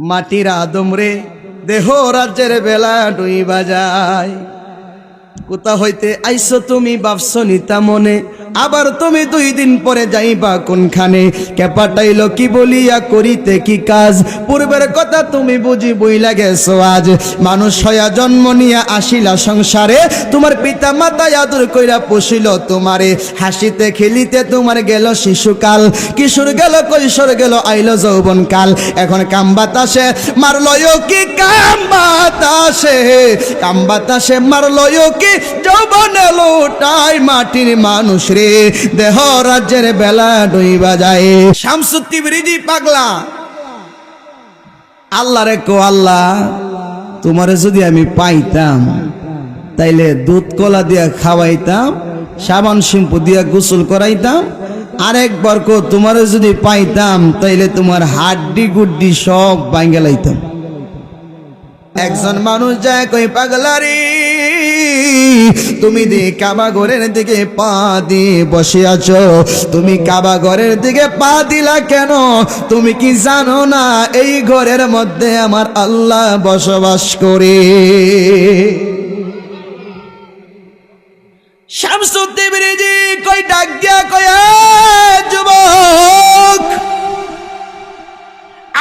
মাটির আদম রে দেহ রাজ্যের বেলা ডুইবা যায়। কোথা হইতে আইছো তুমি ভাবছো নিতা মনে, আবার তুমি 2 দিন পরে যাইবা কোনখানে? কে পাঠাইলো কি বলিয়া করিতে কি কাজ? পূর্বের কথা তুমি বুঝি বইলা গেছো আজ। মানুষ হইয়া জন্ম নিয়া আসিলা সংসারে, তোমার পিতা মাতায় আদর কইরা পুষিল তোমারে। হাসিতে খেলিতে তোমার গেল শিশুকাল, কিশোর গেল কৈশোর গেল আইলো যৌবনকাল। এখন কাম বাতাসে মারলয়ও কি, কাম বাতাসে মারলয়ও কি, যৌবন লোটাই মাটির মানুষ রে দেহ রাজ্যের বেলা ডুইবা যায়। শামসুদ তিবরিজি পাগলা আল্লাহ রে কো, আল্লাহ তোমারে যদি আমি পাইতাম তাইলে দুধ কলা দিয়া খাওয়াইতাম, সাবান শ্যাম্পু দিয়া গোসল করাইতাম। আরেকবার কো তোমারে যদি পাইতাম তাইলে তোমার হাড্ডি গুড্ডি সব ভাঙে লাইতাম। একজন মানুষ যায় কই, পাগলারি তুমি দি কাবা ঘরের দিকে পা দিয়ে বসে আছো, তুমি কাবা ঘরের দিকে পা দিলা কেন? তুমি কি জানো না এই ঘরের মধ্যে আমার আল্লাহ বসবাস করে? শামসুদ তিবরিজি কই ডাক দিয়া কই, যুবক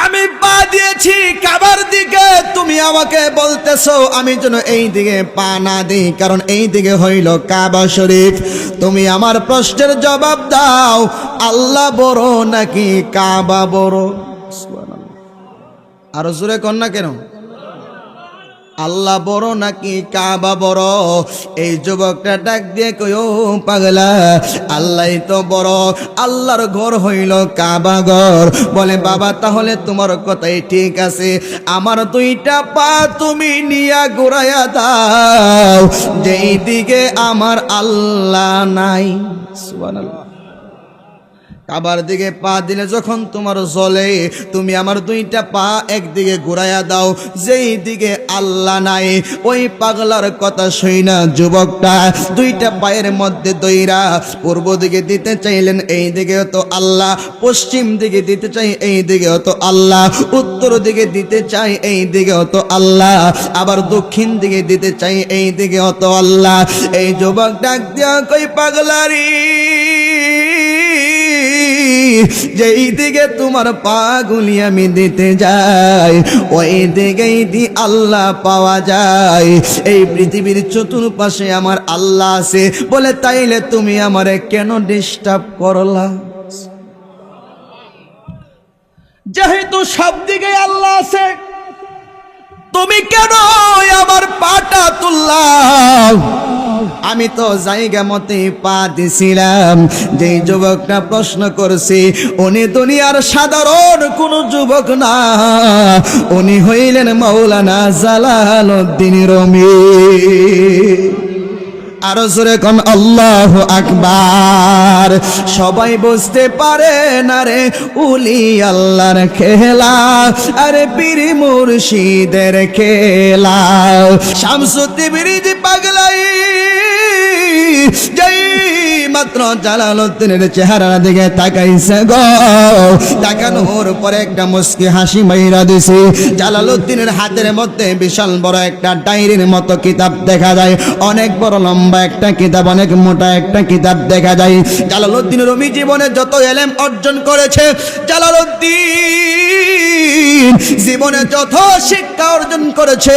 আমি পা দিয়েছি কাবার দিকে, তুমি আমাকে বলতেছো আমি যেন এই দিকে পা না দিই, কারণ এই দিকে হইল কাবা শরীফ। তুমি আমার প্রশ্নের জবাব দাও, আল্লাহ বড় নাকি কাবা বড়? আরো জোরে কর না কেন? আল্লাহ বড় নাকি কাবা বড়? এই যুবকটা ডাক দিয়ে কই, ও পাগলা, আল্লাহই তো বড়, আল্লাহর ঘর হইল কাবা ঘর। বলে বাবা তাহলে তোমার কথাই ঠিক আছে, আমার 2টা পা তুমি নিয়া ঘুরাইয়া দাও যেই দিকে আমার আল্লাহ নাই। সুবহানাল্লাহ। কাবার দিকে পা দিলে যখন তোমার চলে, তুমি আমার 2টা পা একদিকে ঘুরাইয়া দাও যেই দিকে আল্লাহ নাই। ওই পাগলার কথা শুই না যুবকটা 2টা পায়ের মধ্যে দইরা পূর্ব দিকে দিতে চাইলেন, এই দিকেও তো আল্লাহ, পশ্চিম দিকে দিতে চাই এই দিকেও তো আল্লাহ, উত্তর দিকে দিতে চাই এই দিকেও তো আল্লাহ, আবার দক্ষিণ দিকে দিতে চাই এই দিকেও তো আল্লাহ। এই যুবক ডাক দিয়া কই, পাগলারি যেই দিকে তোমার পা গুলি আমি দিতে যাই ওই দিকেই দি আল্লাহ পাওয়া যায়। এই পৃথিবীর চতুর্পাশে আমার আল্লাহ আছে, বলে তাইলে তুমি আমারে কেন ডিস্টার্ব করলা? যেহেতু সব দিকে আল্লাহ আছে, তুমি কেন আমার পাটা তুললাম? আমি তো জায়গা মতে পা দিছিলাম। যেই যুবকটা প্রশ্ন করছি উনি দুনিয়ার সাধারণ কোন যুবক না, উনি হইলেন মাওলানা জালালউদ্দিন রুমি। আরো জোরে কোন আল্লাহু আকবার। সবাই বুঝতে পারে না রে উলি আল্লাহর খেলা, আরে পীর মুর্শিদের খেলা। শামসুদ তিবরিজি পাগলাই যেই মাত্র জালালউদ্দিনের চেহারার দিকে তাকাইছে গো, তাকানোর পরে একটা মুস্কি হাসি মাইরা দিছে। জালালউদ্দিনের হাতের মধ্যে বিশাল বড় একটা ডায়েরির মতো কিতাব দেখা যায়, অনেক বড় লম্বা একটা কিতাব, অনেক মোটা একটা কিতাব দেখা যায়। জালালউদ্দিন রুমি জীবনে যত ইলম অর্জন করেছে, জালালউদ্দিন জীবনে যত শিক্ষা অর্জন করেছে,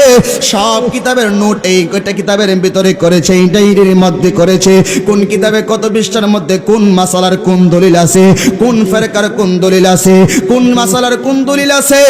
সব কিতাবের নোট এই কয়টা কিতাবের ভিতরে করেছে, এই ডায়েরির মধ্যে করেছে। কোন কিতাবে কত পৃষ্ঠার মধ্যে কোন মাসালার কোন দলিল আছে, কোন ফেরকার কোন দলিল আছে, কোন মাসালার কোন দলিল আছে,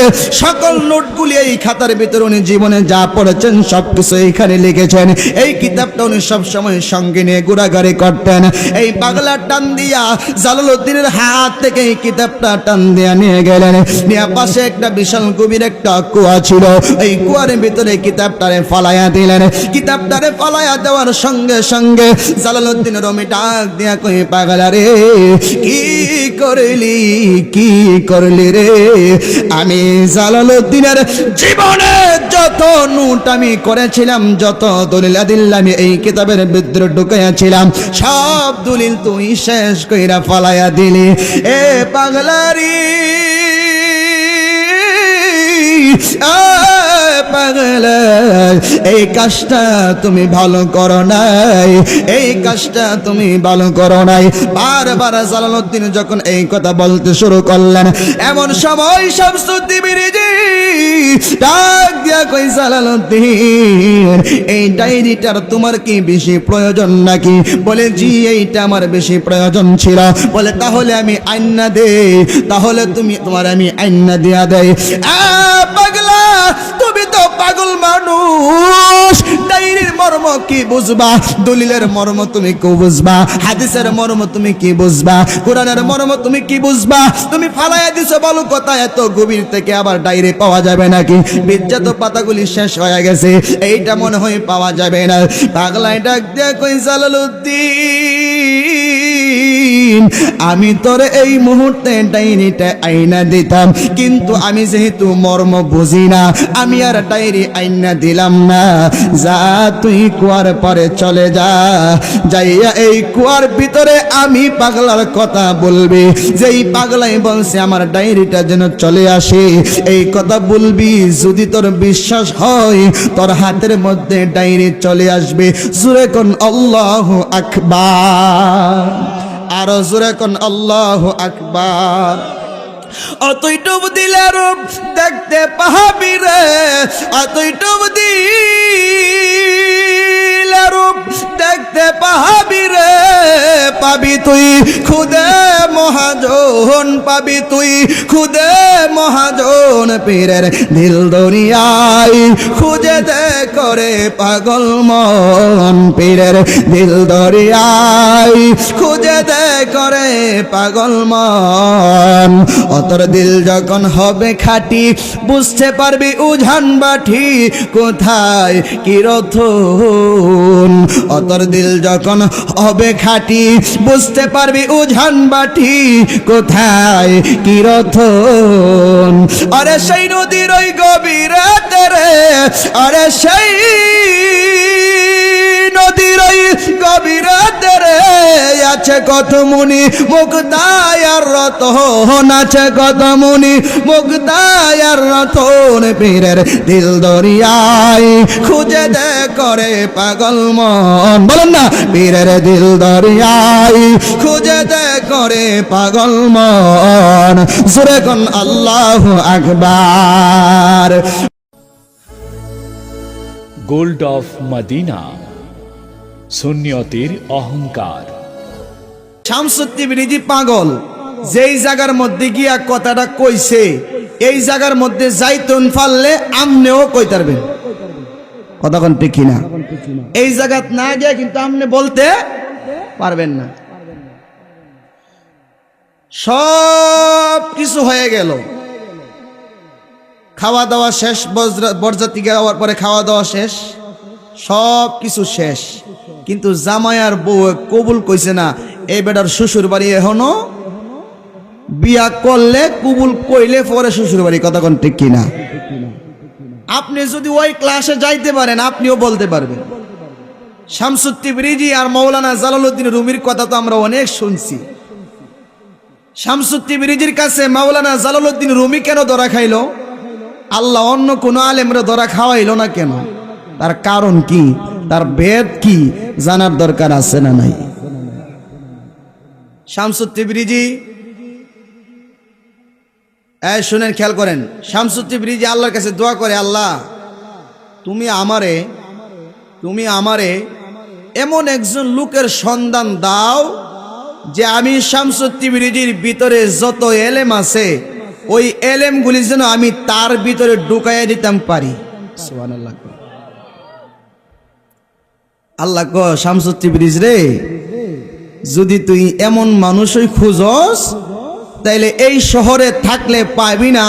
সকল নোটগুলি এই খাতার ভিতরে উনি জীবনে যা পড়েছেন সবকিছু এইখানে লিখেছেন। এই কিতাবটা উনি সব সময় সঙ্গে নিয়ে ঘোরাঘুরি করতেন। এই পাগলা টান দিয়া জালালউদ্দিনের হাত থেকে এই কিতাবটা টান দিয়া নিয়ে গেলেন, নিয়ে পাশে একটা বিশাল গভীর একটা কুয়া ছিল, এই কুয়ার ভিতরে কিতাবটারে ফালাইয়া দিলেন। কিতাবটারে ফালাইয়া দেওয়ার সঙ্গে সঙ্গে জালালউদ্দিন রুমি ডাক দিয়া কই, পাগলা রে কি করলি রে? আমি জালালউদ্দিনের জীবনে যত নোট আমি করেছিলাম, যত দলিল আদিল্লা আমি এই কিতাবের ভিতরে ঢুকাইয়াছিলাম, সব দলিল তুই শেষ কইরা ফালাইয়া দিলি। এ পাগলারি পাগলা এই কাজটা তুমি ভালো করো নাই, এই কাজটা তুমি ভালো করো নাই। বারবার জালালউদ্দিন যখন এই কথা বলতে শুরু করলেন, এমন সময় শামসুদ্দিন বিরিজি ডাক দিয়া কই, জালালউদ্দিন এই ডায়েরিটার তোমার কি বেশি প্রয়োজন নাকি? বলে জি এইটা আমার বেশি প্রয়োজন ছিল। বলে তাহলে আমি আইনা দে, তাহলে তুমি তোমার আমি আইনা দিয়া দেই। পাগলা তুমি তো পাগল মানুষ, ডায়েরির মর্ম কি বুঝবা, দলিলের মর্ম তুমি কি বুঝবা, হাদিসের মর্ম তুমি কি বুঝবা, কোরআনের মর্ম তুমি কি বুঝবা? তুমি ফালাইয়া দিছো বলো কথা, এত গভীর থেকে আবার ডায়েরি পাওয়া যাবে নাকি? বিজ্জাত পাতাগুলি শেষ হয়ে গেছে, এইটা মনে হয় পাওয়া যাবে না। পাগলায় ডাক দিয়া কই, জালালউদ্দিন আমি তোরে এই মুহূর্তে ডায়েরিটা আইনা দিতাম, কিন্তু আমি যেহেতু মর্ম বুঝি না, আমি আর ডায়েরি আইনা দিলাম না। যা তুই কুয়ার পরে চলে যা, যাইয়া এই কুয়ার ভিতরে আমি পাগলার কথা বলবি, যেই পাগলাই বলছে আমার ডায়েরিটা যেন চলে আসে, এই কথা বলবি। যদি তোর বিশ্বাস হয়, তোর হাতের মধ্যে ডায়েরি চলে আসবে। জোরে কোন আল্লাহু আকবার, আরো জোরে কোন আল্লাহু আকবার। অতই ডুব দিলে রূপ দেখতে পাহাবি রে, অতই ডুব দিলে রূপ দেখতে পাহাবি রে, পাবি তুই খুদে মহাজন, পাবি তুই খুদে মহাজন। পীরের দিল দরিয়ায় খুঁজে দে করে পাগল মন, পীরের দিল দরিয়ায় খুঁজে দে করে পাগল মন। তোর দিল যখন হবে খাঁটি, বুঝতে পারবি উজান বাটি কোথায় কি রতন। তোর দিল যখন হবে খাঁটি, বুঝতে পারবি উজান বাটি কোথায় কি রতন। আরে সেই নদীর ওই গভীরাতে রে, আরে সেই নদীর ওই গভীরাতে রে, আছে কত মুনি মুক্তায়ার রতন, আছে কত মুনি মুক্তায়ার রতন। পীরের দিল দরিয়ায় খুঁজে দে করে পাগল মন, বলেন না, পীরের দিল দরিয়ায় খুঁজে দে করে পাগল মন। জোরে কোন আল্লাহু আকবার। গোল্ড অফ মদিনা, সুন্নিয়তের অহংকার। শামসুদ্দিন বিরিজি পাগল, যেই জায়গার মধ্যে গিয়া কথাটা কইছে, এই জায়গার মধ্যে যাইতুন ফাললে আমনেও কইতারবেন, কথা কোন ঠিক কিনা? এই জায়গাত না গিয়া কিন্তু আমনে বলতে পারবেন না। সব কিছু হয়ে গেল, খাওয়া দাওয়া শেষ, বরযাত্রী যাওয়ার পরে খাওয়া দাওয়া শেষ, সব কিছু শেষ, কিন্তু জামাই আর বউ কবুল কইছে না। এই বেটার শ্বশুর বাড়ি এখনো, বিয়া করলে কবুল কইলে পরে শ্বশুর বাড়ি, কথা কোন ঠিক কিনা? আপনি যদি ওই ক্লাসে যাইতে পারেন, আপনিও বলতে পারবেন। শামসুদ্দিন বিরিজি আর মাওলানা জালালউদ্দিন রুমির কথা তো আমরা অনেক শুনছি। শামসুদ্দিন বিরিজির কাছে মাওলানা জালালউদ্দিন রুমি কেন ধরা খাইল? আল্লাহ অন্য কোন আলেমরা ধরা খাওয়াইল না কেন? তার কারণ কি, তার ভেদ কি জানার দরকার আছে না নাই? শামসুদ্দিন বিরিজি, শুনেন, খেয়াল করেন, শামসুদ্দিন বিরিজি আল্লাহর কাছে দোয়া করে, আল্লাহ তুমি আমারে এমন একজন লোকের সন্ধান দাও, যে আমি শামসুদ্দিন বিরিজির ভিতরে যত এলেম আছে, ওই এলেমগুলি যেন আমি তার ভিতরে ঢুকাইয়া দিতাম পারি। সুবহানাল্লাহ। আল্লাহ কো, শামসুদ্দিন বিরিজ রে, যদি তুই এমন মানুষই খুঁজস, তাইলে এই শহরে থাকলে পাবি না।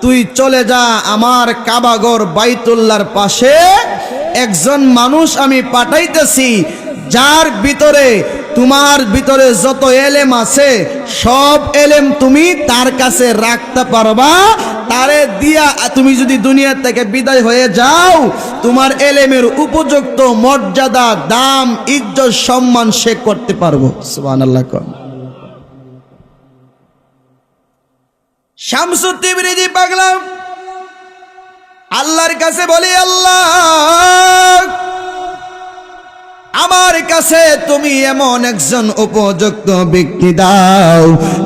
তুই চলে যা আমার কাবাগর বাইতুল্লাহর পাশে, একজন মানুষ আমি পাঠাইতেছি, যার ভিতরে তোমার ভিতরে যত এলেম আছে, সব এলেম তুমি তার কাছে রাখতে পারবা। তারে দিয়া তুমি যদি দুনিয়া থেকে বিদায় হয়ে যাও, তোমার এলেমের উপযুক্ত মর্যাদা, দাম, ইজ্জত, সম্মান সে করতে পারবো। সুবহানাল্লাহ। শামসুদ্দিন বিরিজি পাগলা কাছে বলি, আল্লাহ আমার কাছে তুমি এমন একজন উপযুক্ত ব্যক্তি দাও,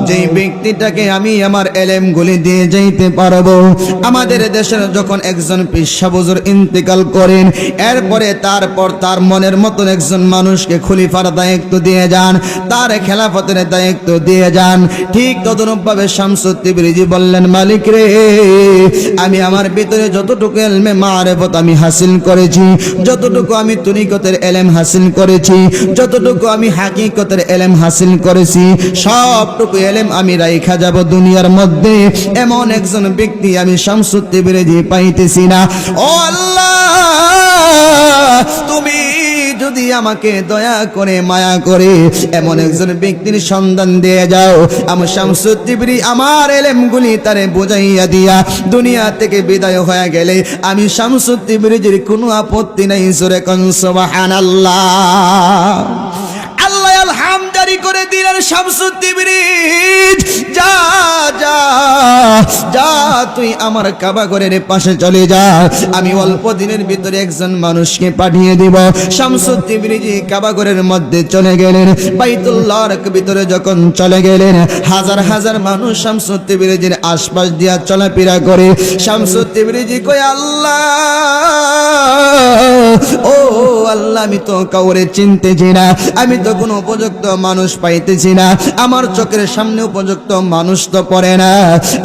যেই ব্যক্তিটাকে আমি আমার এলেমগুলি দিয়ে যাইতে পারবো। আমাদের দেশের যখন একজন পীর সাহেব হুজুর ইন্তেকাল করেন, এরপরে তারপর তার মনের মতন একজন মানুষকে খলিফার দায়িত্ব দিয়ে যান, তার খেলাফতের দায়িত্ব দিয়ে যান। ঠিক তদনুরূপভাবে শামসুত তিবরিজি বললেন, মালিক রে, আমি আমার ভিতরে যতটুকু এলমে মারিফত আমি হাসিল করেছি, যতটুকু আমি তরিকতের এলেম হাসিল করেছি, যতটুকু আমি হাকিকতের এলেম হাসিল করেছি, সবটুকু এলেম আমি রাইখা যাব দুনিয়ার মধ্যে। এমন একজন ব্যক্তি আমি শামসুত তিবরিজি পাইতেছি না। ও আল্লাহ, তুমি যদি আমাকে দয়া করে মায়া করে এমন একজন ব্যক্তির সন্ধান দিয়ে যাও, আমি শামসুত তিবরি আমার এলেমগুলি তারে বুঝাইয়া দিয়া দুনিয়া থেকে বিদায় হয়ে গেলে আমি শামসুত তিবরিজির কোনো আপত্তি নাই। জোরে কোন সুবহানাল্লাহ। আল্লাহ আলহাম জারি করে দিলেন, শামসুত তিবরিজ যা যা যা, তুই আমার কাবা ঘরের পাশে চলে যা, আমি অল্প দিনের ভিতরে একজন মানুষকে পাঠিয়ে দিব। শামসুত তিবরিজি কাবা ঘরের মধ্যে চলে গেলেন। বাইতুল্লাহর ভিতরে যখন চলে গেলেন, হাজার হাজার মানুষ শামসুত তিবরিজির আশপাশ দিয়া চলাফেরা করে। শামসুত তিবরিজি কয়, আল্লাহ ও আল্লাহ, আমি তো কাউরে চিনতেছি না, আমি তো কোনো উপযুক্ত মানুষ পাইতেছি না, আমার চোখের সামনে উপযুক্ত মানুষ তো পড়ে না।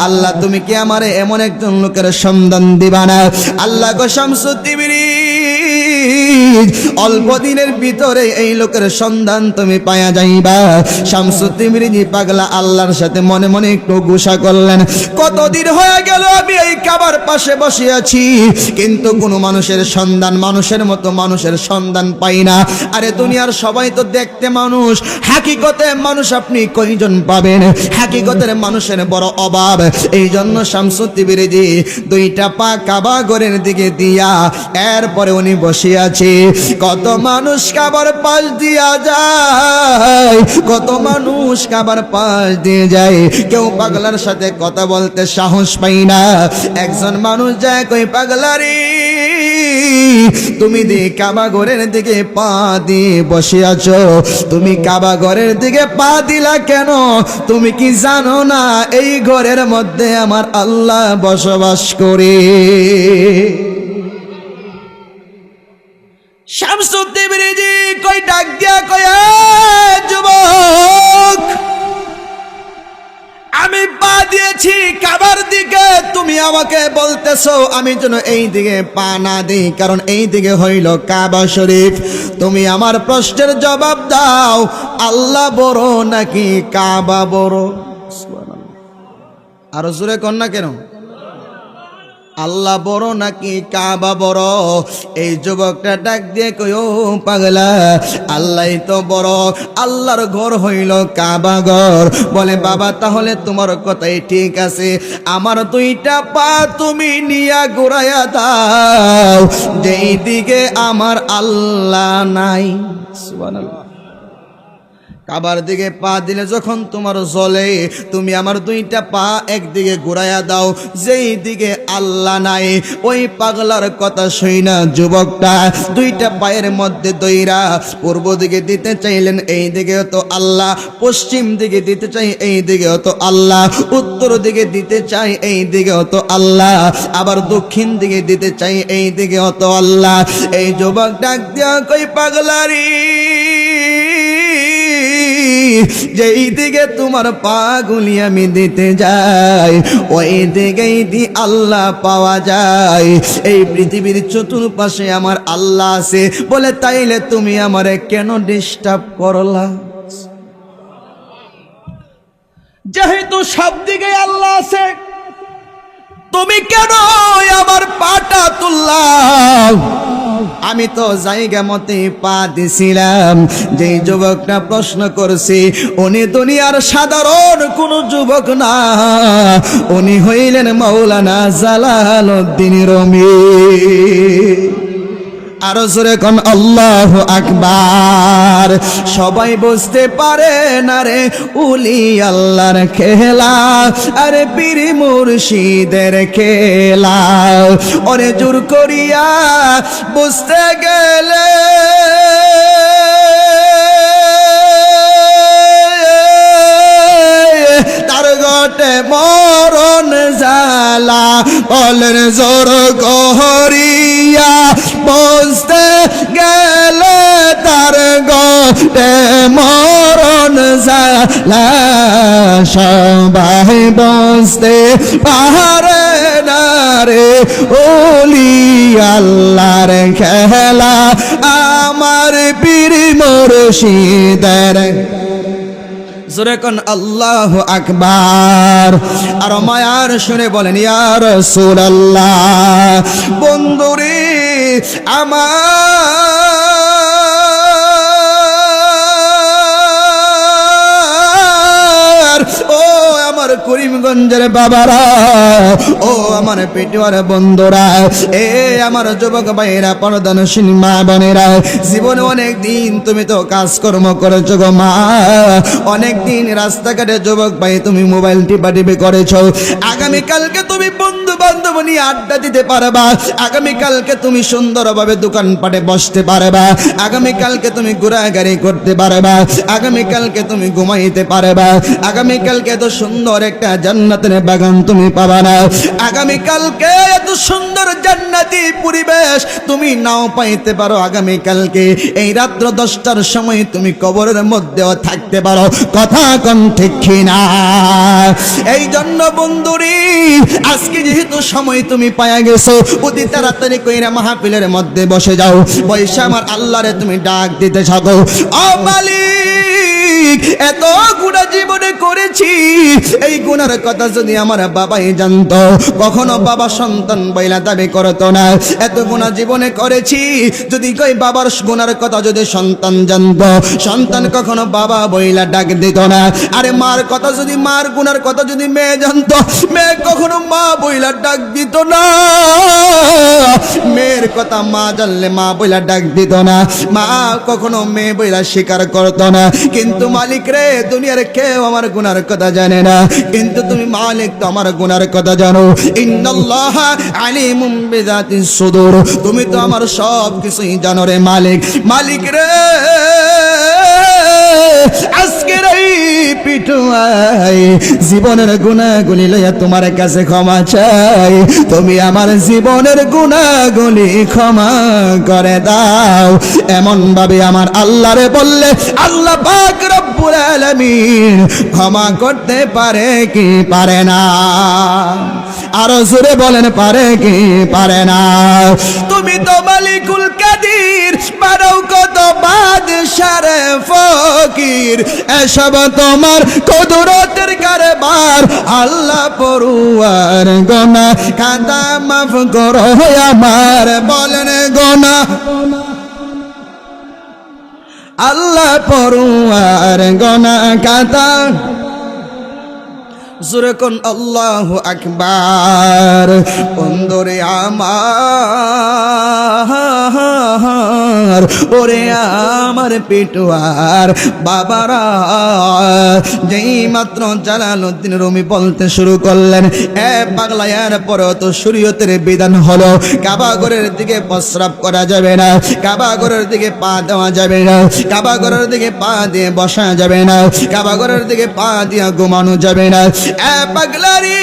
আল্লাহ, তুমি কি আমারে এমন একজন লোকের সন্ধান দিবা না? আল্লাহ গো শামসুত তিবরিজ, অল্প দিনের ভিতরে এই লোকের সন্ধান তুমি পায়া যাইবা। শামসুত তিবরিজি পাগলা আল্লাহর সাথে মনে মনে একটু গুসা করলেন, কতদিন হয়ে গেল আমি এই কাবার পাশে বসে আছি, কিন্তু কোনো মানুষের সন্ধান, মানুষের মতো মানুষের সন্ধান পাই না। আরে দুনিয়ার সবাই তো দেখতে মানুষ, হাকিকতে মানুষ আপনি কয়জন পাবেন? হাকিকতের মানুষের বড় অভাব। এই জন্য শামসুত তিবরিজি দুইটা পা কাবা ঘরের দিকে দিয়া এরপরে উনি বসে আছে। কত মানুষ কাবার পাশ দিয়া যায়, কত মানুষ কাবার পাশ দিয়ে যায়, কেউ পাগলার সাথে কথা বলতে সাহস পাই না। একজন মানুষ যায় কই, পাগলারি তুমি দি কাবা ঘরের দিকে পা দিয়ে বসে আছো, তুমি কাবা ঘরের দিকে পা দিলা কেন? তুমি কি জানো না এই ঘরের মধ্যে আমার আল্লাহ বসবাস করে? শামসুত তিবরিজি কই ডাক দিয়া কয়, যুবক, আমি পা দিয়েছি কাবার দিকে, তুমি আমাকে বলতেছো আমি যেন এই দিকে পা না দিই, কারণ এই দিকে হইল কাবা শরীফ। তুমি আমার প্রশ্নের জবাব দাও, আল্লাহ বড় নাকি কাবা বড়? আরো জোরে কর না কেন? আল্লাহ বড় নাকি কাবা বড়? এই যুবকটা ডাক দিয়ে কই, ও পাগলা, আল্লাহই তো বড়, আল্লাহর ঘর হইল কাবা ঘর। বলে, বাবা তাহলে তোমার কথাই ঠিক আছে, আমার দুইটা পা তুমি নিয়া ঘুরাইয়া দাও যেই দিকে আমার আল্লাহ নাই। সুবহানাল্লাহ। কাবার দিকে পা দিলে যখন তোমার জ্বলে, তুমি আমার দুইটা পা একদিকে ঘুরাইয়া দাও যেই দিকে আল্লাহ নাই। ওই পাগলার কথা শুই না যুবকটা দুইটা পায়ের মধ্যে দইরা পূর্ব দিকে দিতে চাইলেন, এই দিকে তো আল্লাহ, পশ্চিম দিকে দিতে চাই এই দিকে তো আল্লাহ, উত্তর দিকে দিতে চাই এই দিকে তো আল্লাহ, আবার দক্ষিণ দিকে দিতে চাই এই দিকে তো আল্লাহ। এই যুবক ডাক দিয়া কই, পাগলারি যেই দিকে তোমার পাগুলি আমি দিতে যাই ওই দিকেই দি আল্লাহ পাওয়া যায়। এই পৃথিবীর চতুর্পাশে আমার আল্লাহ আছে, বলে তাইলে তুমি আমারে কেন ডিস্টার্ব করলা? যেহেতু সব দিকে আল্লাহ আছে, তুমি কেন আমার পাটা তুললাম? আমি তো জায়গা মতে পা দিছিলাম। যেই যুবকটা প্রশ্ন করছি উনি দুনিয়ার সাধারণ কোন যুবক না, উনি হইলেন মাওলানা জালালউদ্দিন রুমি। আরো জোরে কোন আল্লাহু আকবার। সবাই বুঝতে পারে না রে উলি আল্লাহর খেলা, আরে পীর মুর্শিদের খেলা। ওরে জোর করিয়া বুঝতে গেলে তার গটে মরণ জ্বালা। বলেন জোর করিয়া বুঝতে গেলে তার গটে মরণ জ্বালা। সবাই বুঝতে পারে না রে ওলি আল্লাহর খেলা, আমার পীর মুর্শিদের। জোরে কোন আল্লাহু আকবার। আর মায়ার শুনে বলেন ইয়া রাসূলুল্লাহ। বন্ধুরে আমার, ও আমার করিমগঞ্জের বাবারা, ও আমার পেটুয়ার বন্ধুরা, এ আমার যুবক ভাইরা, পর্দানশীল মা বোনেরা, জীবনে অনেক দিন তুমি তো কাজকর্ম করেছো গো মা। অনেক দিন রাস্তাঘাটে যুবক ভাই তুমি মোবাইল টিপাটিপি করেছো। আগামীকালকে তুমি বন্ধু বান্ধব নিয়ে আড্ডা দিতে পারবা, আগামীকালকে তুমি সুন্দরভাবে দোকানপাটে বসতে পারবা, আগামীকালকে তুমি ঘোরাঘুরি করতে পারবা, আগামীকালকে তুমি ঘুমাইতে পারবা, আগামীকালকে এত সুন্দর একটা জান্নাতের বাগান তুমি পাবা না, আগামীকালকে এত সুন্দর জান্নাতি পরিবেশ তুমি নাও পাইতে পারো, আগামীকালকে এই রাত্র 10টার সময় তুমি কবরের মধ্যেও থাকতে পারো। কথা কোন ঠিক কিনা? এই জন্য বন্ধুরি আজকে যেহেতু সময় তুমি পায়া গেছো, অতি তাড়াতাড়ি কইরা মাহফিলের মধ্যে বসে যাও। বৈশা আমার আল্লাহরে তুমি ডাক দিতে থাকো, ও মালিক এত গুনাহ জীবনে করেছি, এই গুনার কথা যদি আমার বাবাই জানতো, কখনো বাবা সন্তান বইলা দাবি করতো না। এত গুনাহ জীবনে করেছি, যদি কই বাবার গুনার কথা যদি সন্তান জানতো, সন্তান কখনো বাবা বইলা ডাক দিত না। আরে মার কথা যদি, মার গুনার কথা যদি মেয়ে জানতো, মেয়ে কখনো মা বইলা ডাক দিত না। মেয়ের কথা মা জানলে মা বইলা ডাক দিত না, মা কখনো মেয়ে বইলা স্বীকার করতো না। কিন্তু মালিক রে, দুনিয়ার কেউ আমার গুনার কথা জানে না, কিন্তু তুমি মালিক তো আমার গুনার কথা জানো। ইন্নাল্লাহ আলিমুম বিযাতিস সুদূর, তুমি তো আমার সব কিছুই জানো রে মালিক। মালিক রে, আজকের এই পিটুয়াই জীবনের গুনাহগুলি লইয়া তোমার কাছে ক্ষমা চাই, তুমি আমার জীবনের গুনাহগুলি ক্ষমা করে দাও। এমন ভাবে আমার আল্লাহরে বললে আল্লাহ পাক রব্বুল আলামিন ক্ষমা করতে পারে কি পারে না? আরো জোরে বলেন পারে কি পারে না? তুমি তো মালিকুল কাদির, বারো কত বাদশার ফকির, এসব তোমার কুদরতের কারবার। আল্লাহ পরুয়ার গোনা খাতা মাফ করো আমার, বলেন গোনা। আল্লাহ পরুয়ার গোনা খাতা, জোরে কোন আল্লাহু আকবার। বন্ধুরে আমার, ওরে আমার পেটুয়ার বাবারা, যেই মাত্র জালালউদ্দিন রুমি বলতে শুরু করলেন, এ পাগলা এর পরে তো শরীয়তের বিধান হলো কাবাঘরের দিকে প্রস্রাব করা যাবে না, কাবাঘরের দিকে পা দেওয়া যাবে না, কাবাঘরের দিকে পা দিয়ে বসা যাবে না, কাবাঘরের দিকে পা দিয়ে ঘুমানো যাবে না। এ পাগলারি,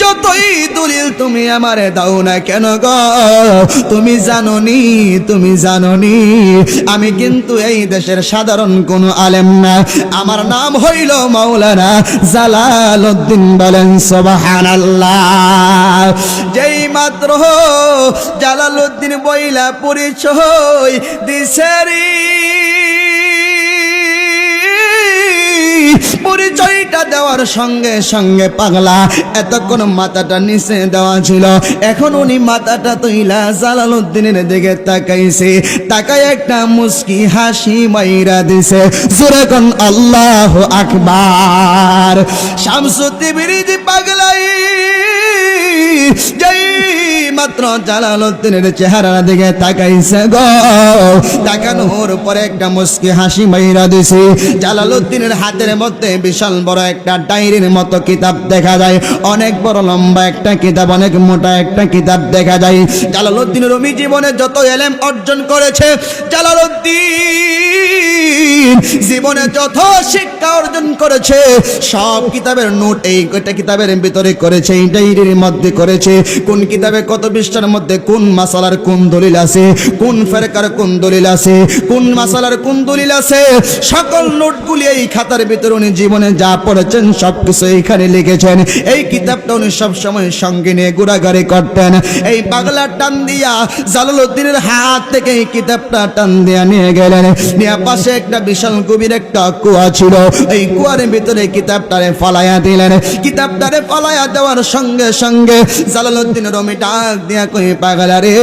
যতই দলিল তুমি আমারে দাও না কেন গো, তুমি জানোনি, তুমি জানোনি আমি কিন্তু এই দেশের সাধারণ কোন আলেম না, আমার নাম হইল মাওলানা জালালউদ্দিন। বলেন সুবহানাল্লাহ। যেই মাত্র জালালউদ্দিন বইলা পরিচয় দিছেরি, পরিচয়টা দেওয়ার সঙ্গে সঙ্গে পাগলা এতক্ষণ মাথাটা নিচে দেওয়া ছিল, এখন উনি মাথাটা তুইলা জালালউদ্দিনের দিকে তাকাইছে, তাকায় একটা মুস্কি হাসি মাইরা দিছে। জোরে কোন আল্লাহু আকবার। শামসুদ্দিন পাগলাই যেই মাত্র জালালউদ্দিনের চেহারার দিকে তাকাইছে গো, তাকানোর পরে একটা মুস্কি হাসি মাইরা দিছে। জালালউদ্দিনের হাতের মধ্যে বিশাল বড় একটা ডায়েরির মতো কিতাব দেখা যায়, অনেক বড় লম্বা একটা কিতাব, অনেক মোটা একটা কিতাব দেখা যায়। জালালউদ্দিন রুমি জীবনে যত ইলম অর্জন করেছে, জালালউদ্দিন জীবনে যত শিক্ষা অর্জন করেছে, সব কিতাবের নোট এই কয়টা কিতাবের ভিতরে করেছে, এই ডায়েরির মধ্যে করেছে। কোন কিতাবে কত পৃষ্ঠার মধ্যে কোন মাসালার কোন দলিল আছে, কোন ফেরকার কোন দলিল আছে, কোন মাসালার কোন দলিল আছে, সকল নোটগুলি এই খাতার ভিতরে উনি জীবনে যা পড়েছেন সবকিছু এইখানে লিখেছেন। এই কিতাবটা উনি সবসময় সঙ্গে নিয়ে ঘোরাঘুরি করতেন। এই পাগলা টান দিয়া জালালউদ্দিনের হাত থেকে এই কিতাবটা টান দিয়া নিয়ে গেলেন, নিয়ে পাশে একটা বিশাল গভীর একটা কুয়া ছিল, এই কুয়ার ভিতরে কিতাবটারে ফালাইয়া দিলেন। কিতাবটারে ফালাইয়া দেওয়ার সঙ্গে সঙ্গে জালালউদ্দিন রুমি ডাক দিয়া কই, পাগলা রে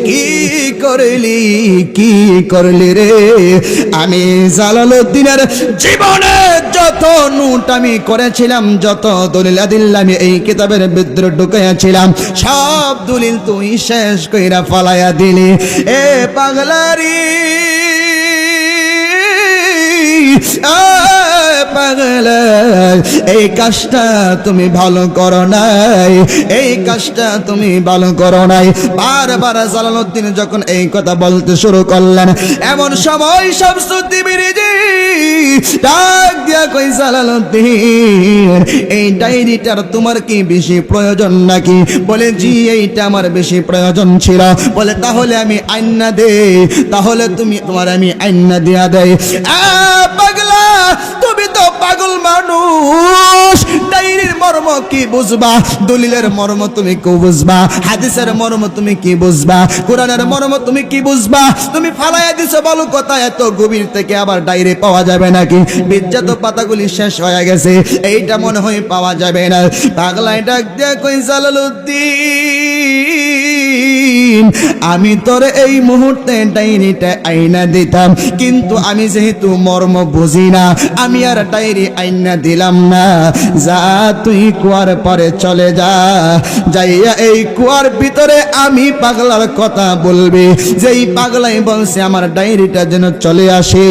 কি করলি, কি করলি রে? আমি জালালউদ্দিনের জীবনে যত নোট আমি করেছিলাম, যত দলিল আদিল্লা আমি এই কিতাবের ভিতরে ঢুকাইয়াছিলাম, সব দলিল তুই শেষ কইরা ফালাইয়া দিলি। এ পাগলারি, পাগলা, এই কাজটা তুমি ভালো করো নাই, এই কাজটা তুমি ভালো করো নাই। বারবার জালালউদ্দিন যখন এই কথা বলতে শুরু করলেন, এমন সময় শামসুদ্দিন বিরিজি ডাক দিয়া কই, জালালউদ্দিন এই ডায়েরিটার তোমার কি বেশি প্রয়োজন নাকি? বলে জি, এইটা আমার বেশি প্রয়োজন ছিল। বলে তাহলে আমি আইনা দে, তাহলে তোমার আমি আইনা দিয়া দেই। পাগলা, তুমি তো পাগল মানুষ, ডায়েরির মর্ম কি বুঝবা, দলিলের মর্ম তুমি কি বুঝবা, হাদিসের মর্ম তুমি কি বুঝবা, কোরআনের মর্ম তুমি কি বুঝবা? তুমি ফালাইয়া দিছো বলো কথা, এত গভীর থেকে আবার ডায়েরি পাওয়া যাবে নাকি? বিজ্জাত পাতাগুলি শেষ হয়ে গেছে, এইটা মনে হয় পাওয়া যাবে না। পাগলাই ডাক দিয়া কই, জালালউদ্দিন আমি তোর এই মুহূর্তে ডায়েরিটা আইনা দিতাম, কিন্তু আমি যেহেতু মর্ম বুঝি না, আমি আর ডায়েরি আইনা দিলাম না। যা তুই কুয়ার পরে চলে যা, যাইয়া এই কুয়ার ভিতরে আমি পাগলার কথা বলবি, যেই পাগলাই বলছে আমার ডায়েরিটা যেন চলে আসে,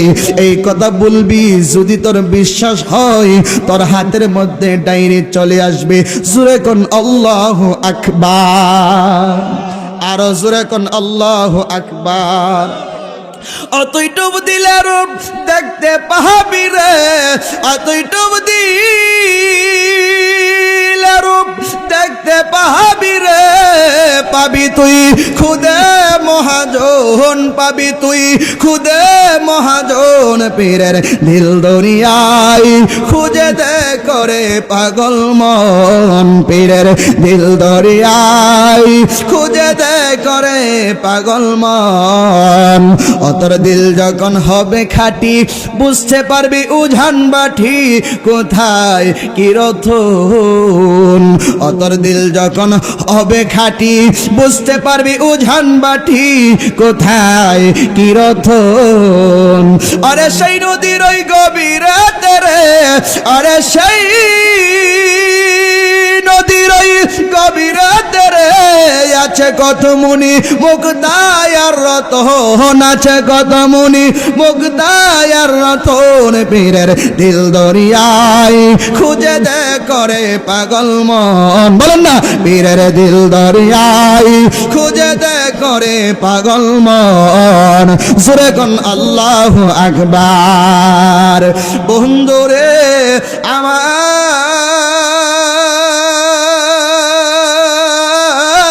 এই কথা বলবি। যদি তোর বিশ্বাস হয়, তোর হাতের মধ্যে ডায়েরি চলে আসবে। জোরে কোন আল্লাহু আকবার, আরো জোরে কোন আল্লাহু আকবার। অতই ডুব দিলে রূপ দেখতে পাহাবি রে, অতই ডুব দিলে রূপ দেখতে পাহাবি রে, পাবি তুই খুদে মহাজন, পাবি তুই খুদে মহাজন। পীরের দিল দরিয়ায় খুঁজে দে করে পাগল মন, পীরের দিল দরিয়ায় খুঁজে দে করে পাগল মন। অতর দিল যখন হবে খাঁটি, বুঝতে পারবি উজান বাটি কোথায় কি রতন। অতর দিল যখন হবে খাঁটি, বুঝতে পারবি উজান বাটি কোথায় কি রতন। আরে সেই নদীর ওই গভীরাতে রে, আরে সেই নদীর ওই গভীরাতে রে, আছে কত মুনি মুক্তায়ার রতন, আছে কত মুনি মুক্তায়ার রতন। পীরের দিল দরিয়ায় খুঁজে দে করে পাগল মন, বলেন না, পীরের দিল দরিয়ায় খুঁজে দে করে পাগল মন। জোরে কোন আল্লাহু আকবার। বন্ধুরে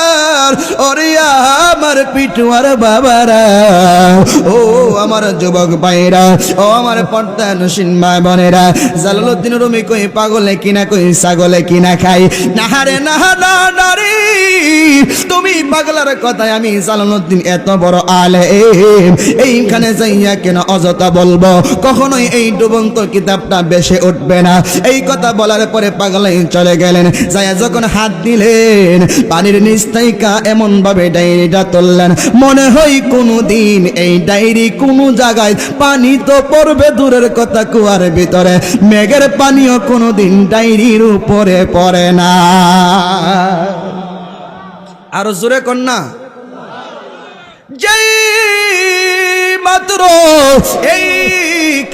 আমার, ওরে আমার পিটুয়ার বাবারা, ও আমার যুবক ভাইরা, ও আমার পর্দানসীন মা বোনেরা, জালালউদ্দিন রুমি কই পাগলে কিনা কই ছাগলে কিনা খাই, নাহারে নাহা না নারী, তুমি পাগলার কথায় আমি জালালউদ্দিন এত বড় আলেম, এইখানে যাইয়া কেন অযথা বলবো, কখনোই এই ডুবন্ত কিতাবটা বেশে উঠবে না। এই কথা বলার পরে পাগলাই চলে গেলেন, যাইয়া যখন হাত দিলেন পানির নিচ থেকে এমন ভাবে ডায়েরিটা তুললেন, মনে হয় কোনোদিন এই ডায়েরি কোনো জায়গায় পানি তো পড়বে দূরের কথা, কুয়ার ভিতরে মেঘের পানিও কোনোদিন ডায়েরির উপরে পড়ে না। আরো জোরে কন্যা। যেই মাত্র এই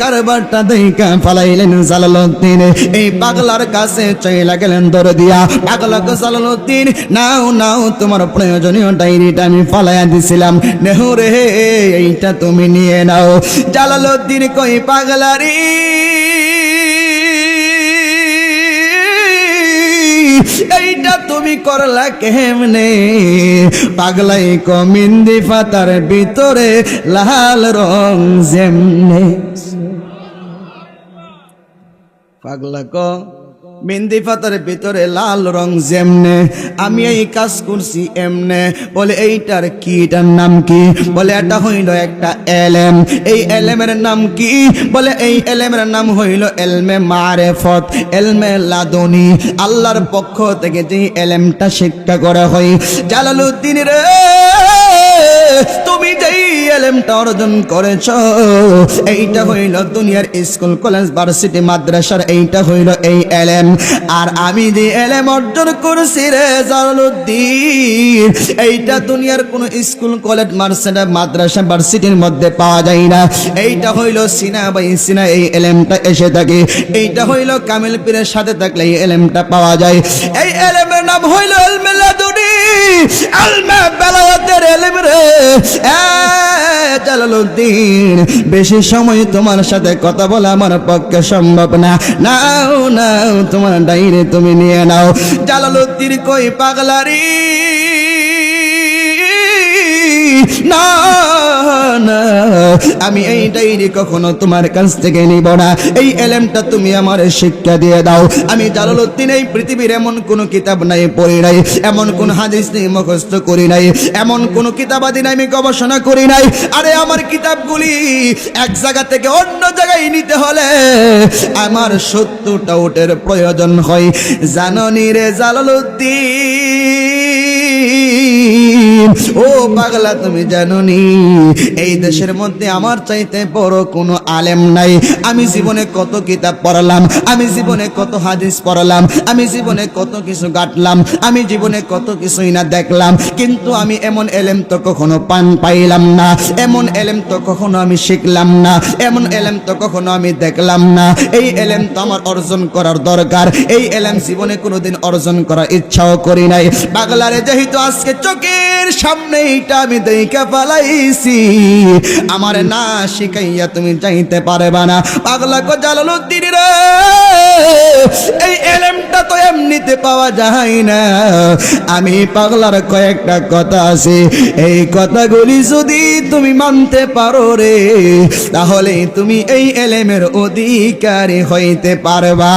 কারবারটা দেখা ফালাইলেন জালালউদ্দিন, এই পাগলার কাছে চইলা গেলেন দৌড় দিয়া। পাগলাকে জালালউদ্দিন, নাও নাও তোমার প্রয়োজনীয় ডায়েরিটা আমি ফালাইয়া দিছিলাম, নেহুরে এইটা তুমি নিয়ে নাও। জালালউদ্দিন কই পাগলারি এইটা তুমি করলা কেমনে? পাগলাই কমিন্দি পাতার ভিতরে লাল রং যেমনে। পাগলা ক মেহেন্দি পাতার ভিতরে লাল রং যেমনে, আমি এই কাজ করছি এমনে। বলে এইটার কি, এটার নাম কি? বলে এটা হইল একটা এলেম। এই এলেমের নাম কি? বলে এই এলেমের নাম হইল এলমে মারেফত, এলমে লাদুনি। আল্লাহর পক্ষ থেকে যে এলেমটা শিক্ষা করা হয়। জালালউদ্দিন রে, তুমি যেই এলেমটা অর্জন করেছ এইটা হইল দুনিয়ার স্কুল কলেজ ভার্সিটি মাদ্রাসার, এইটা হইল এই এলেম। আর আমি যে এলেম অর্জন করছি রে জালালউদ্দিন, এইটা দুনিয়ার কোন স্কুল কলেজ মাদ্রাসা ভার্সিটির মধ্যে পাওয়া যায় না। এইটা হইল সিনা বাই সিনা এই এলেমটা এসে থাকে। এইটা হইল কামিল পীরের সাথে থাকলে এই এলেমটা পাওয়া যায়। এই এলেমের নাম হইল এলমে লাদুনি, এলমে বেলায়েতের এলেম রে। জালালউদ্দিন, বেশি সময় তোমার সাথে কথা বলা আমার পক্ষে সম্ভব না। নাও নাও তোমার ডায়েরি তুমি নিয়ে নাও। জালালউদ্দিন কই পাগলারি না না, আমি এই ডায়েরি কখনো তোমার কাছ থেকে নিব না। এই এলেমটা তুমি আমার শিক্ষা দিয়ে দাও। আমি জালালউদ্দিন এই পৃথিবীর এমন কোন কিতাব নাই পড়ি নাই, এমন কোন হাদিস নেই মুখস্থ করি নাই, এমন কোন কিতাবাদি নাই আমি গবেষণা করি নাই। আরে আমার কিতাবগুলি এক জায়গা থেকে অন্য জায়গায় নিতে হলে আমার 70টা উটের প্রয়োজন হয়। জাননি রে জালালউদ্দিন, ও পাগলা তুমি জানোনি এই দেশের মধ্যে আমার চাইতে বড় কোনো আলেম নাই। আমি জীবনে কত কিতাব পড়লাম, আমি জীবনে কত হাদিস পড়লাম, আমি জীবনে কত কিছু গাটলাম, আমি জীবনে কত কিছুই না দেখলাম, কিন্তু আমি এমন এলেম তো কখনো পাইলাম না, এমন এলেম তো কখনো আমি শিখলাম না, এমন এলেম তো কখনো আমি দেখলাম না। এই এলেম তো আমার অর্জন করার দরকার। এই এলেম জীবনে কোনোদিন অর্জন করার ইচ্ছাও করি নাই। পাগলারে যেহেতু আজকে চোখের সামনে এইটা আমি দেখা পালাইছি, আমার না শিখাইয়া তুমি যাইতে পারবা না। পাগলা কো জালালউদ্দিন রে, এই এলেমটা তো এমনিতে পাওয়া যায় না। আমি পাগলার কয়েকটা কথা আছে, এই কথাগুলি যদি তুমি মানতে পারো রে, তাহলে তুমি এই এলেমের অধিকারী হইতে পারবা।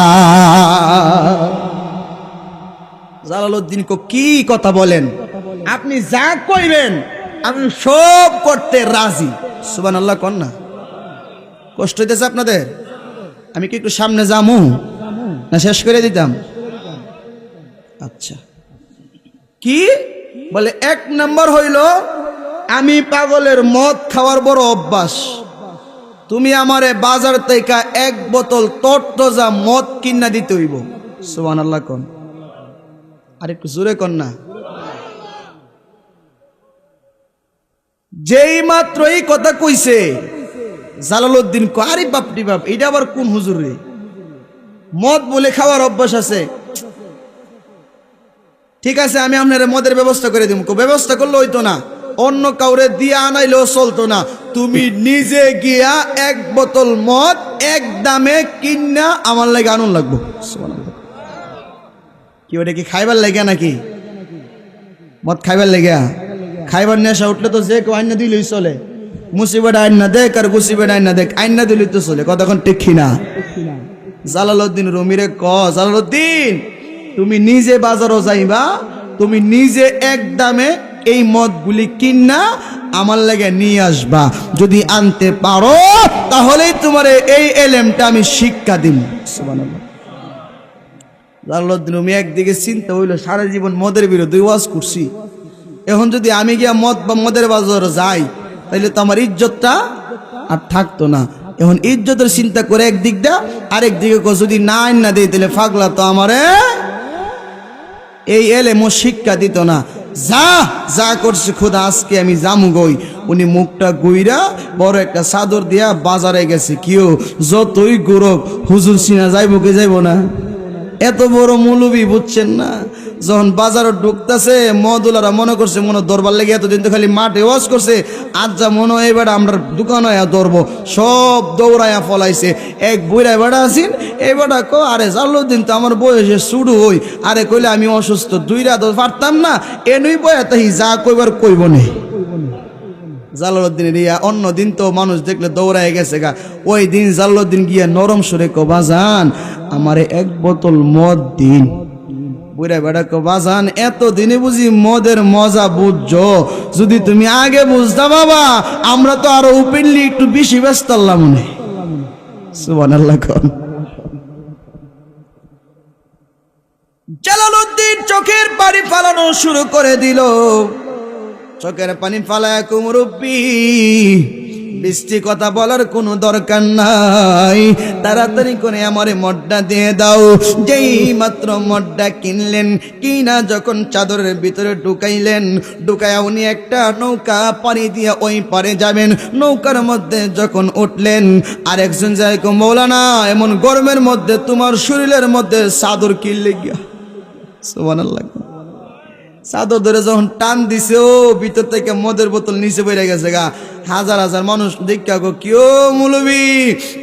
জালালউদ্দিন কো কি কথা বলেন? আপনি যা কইবেন আমি সব করতে রাজি। সুবহানাল্লাহ কোন না? কষ্ট হইতেছে আপনাদের? আমি কি একটু সামনে যামু না শেষ করে দিতাম? আচ্ছা, কি বলে? 1 নম্বর হইল আমি পাগলের মদ খাওয়ার বড় অভ্যাস। তুমি আমারে বাজার থেকে 1 বোতল তরতাজা মদ কিনা দিতে হইব। সুবহানাল্লাহ কোন? আর একটু জোরে কোন না? যেই মাত্র এই কথা কইছে জালালউদ্দিন কো, আরে বাপটি বাপ, এটা আবার কোন হুজুর রে? মদ বলে খাওয়ার অভ্যাস আছে? ঠিক আছে, আমি আপনার মদের ব্যবস্থা করে দিব। ব্যবস্থা করলে হইতো না, অন্য কাউরে দিয়া আনাইলেও চলতো না। তুমি নিজে গিয়া 1 বোতল মদ এক দামে কিনা আমার লাগে আনুন লাগবো। কি ওটা কি খাইবার লাগে নাকি? মদ খাইবার লাগে? খাইবার নেশা উঠলে তো যে কেউ আইনা দিলেই চলে। মুসিবত আইনা দেখ আর গুসিবত আইনা দেখ, আইনা দিলেই তো চলে। কতক্ষণ টিকি না? জালালউদ্দিন রুমিরে ক, জালালউদ্দিন তুমি নিজে বাজারও যাইবা, তুমি নিজে এক দামে এই মদগুলি কিনা আমার লাগে নিয়ে আসবা। যদি আনতে পারো তাহলেই তোমার এই এলেমটা আমি শিক্ষা দিব। সুবহানাল্লাহ। জালালউদ্দিন রুমি একদিকে চিন্তা হইল, সারা জীবন মদের বিরুদ্ধে ওয়াজ করছি, এখন যদি আমি গিয়া মদ বা মদের বাজারে যাই তাহলে তো আমার ইজ্জতটা আর থাকতো না। এখন ইজ্জতের চিন্তা করে একদিক দা, আরেক দিকে যদি না আইন না দিই তাহলে পাগলা তো আমারে এই এলেমও শিক্ষা দিত না। যা যা করছে খোদা আজকে আমি জামু গই। উনি মুখটা গুইরা বড় একটা চাদর দিয়া বাজারে গেছে। কিও যতই গৌরব হুজুর সিনা যাইব কি যাইব না? এত বড় মৌলবি বুঝছেন না? যখন বাজারে ঢুকতেছে মদুলারা মনে করছে মনে দরবার লেগে এতদিন তো খালি মাঠে ওয়াজ করছে, আজ যা মনে হয় এবার আমরা দোকান হয়ে ধরবো, সব দৌড়াইয়া ফলাইছে। এক বুড়া বেড়া আছেন, এই বেড়া কো আরে জালালউদ্দিন তো আমার বয়সে শুরু হই, আরে কইলে আমি অসুস্থ 2 রাত পারতাম না, এনুই বয়া তাই যা কইবার কইব নেই। জালালউদ্দিনের ইয়া অন্য দিন তো মানুষ দেখলে দৌড়ায় গেছে গা, ওই দিন জালালউদ্দিন গিয়া নরম সুরে কো বাজান আমারে 1 বোতল মদ দিন। বুড়া বেড়া কো বাজান এতদিনে বুঝি মদের মজা বুঝছো? যদি তুমি আগে বুঝতা বাবা আমরা তো আরো ওপেনলি একটু বেশি ব্যস্ত আল্লাহ মনে। সুবহানাল্লাহ। জালালউদ্দিন চোখের পানি ফালানো শুরু করে দিল। চোখের পানি ফালায় কুমরুব্বি বৃষ্টি কথা বলার কোনো দরকার নাই, তাড়াতাড়ি করে আমারে মদটা দিয়ে দাও। যেই মাত্র মদটা কিনলেন, কিনা যখন চাদরের ভিতরে ঢুকাইলেন, ঢুকায়া উনি একটা নৌকা পানি দিয়ে ওই পারে যাবেন। নৌকার মধ্যে যখন উঠলেন আরেকজন যায় কো মৌলানা এমন গরমের মধ্যে তোমার শরীরের মধ্যে চাদর কিনলে গিয়া। সুবহানাল্লাহ। চাদর ধরে যখন টান দিছে ও ভিতর থেকে মদের বোতল নিচে বেড়ে গেছে গা। হাজার হাজার মানুষ দেখা গো কিও মৌলবি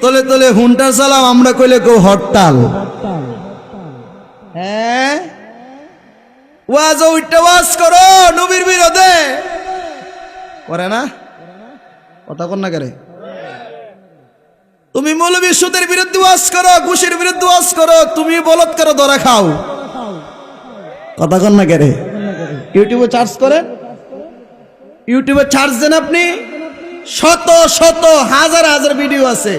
তলে তলে হুন্টা চালাও, আমরা কইলে কেউ হরতাল। হ্যাঁ ওয়াজ ওইটা ওয়াজ করো নবীর বিরোধে করে না, কথা কর না করে। তুমি মৌলবি সুদের বিরুদ্ধে ওয়াজ করো, ঘুষের বিরুদ্ধে ওয়াজ করো, তুমি বলৎকার ধরা খাও, কথা কর না করে। ইউটিউবে চার্জ করেন, ইউটিউবে চার্জ দেন আপনি, শত শত হাজার হাজার ভিডিও আছে।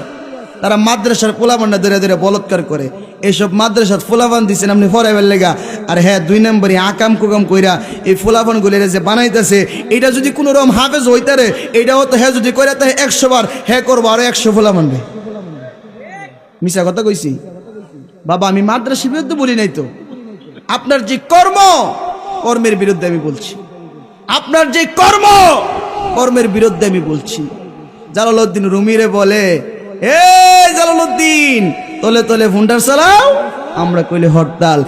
তারা মাদ্রাসার পোলাপানটা ধরে ধরে বলৎকার করে। এইসব মাদ্রাসার পোলাপান দিচ্ছেন আপনি ফরাইবার লেগা, আর হ্যাঁ 2 নম্বরে আকাম কুকাম কইরা এই পোলাপানগুলি যে বানাইতেছে, এটা যদি কোনো রকম হাফেজ হইতারে এটাও তো হ্যাঁ যদি কইরা তাই 100 বার হ্যাঁ করবো আরো 100 পোলাপানবে। মিশা কথা কইছি বাবা, আমি মাদ্রাসার বিরুদ্ধে বলি নাই তো, আপনার যে কর্ম কর্মের বিরুদ্ধে আমি বলছি, আপনার যে কর্ম কর্মের বিরুদ্ধে আমি বলছি। জালালউদ্দিন রুমিরে বলে এ জালালউদ্দিন তলে তলে ফুন্ডার চালাও, আমরা কইলে হরতাল।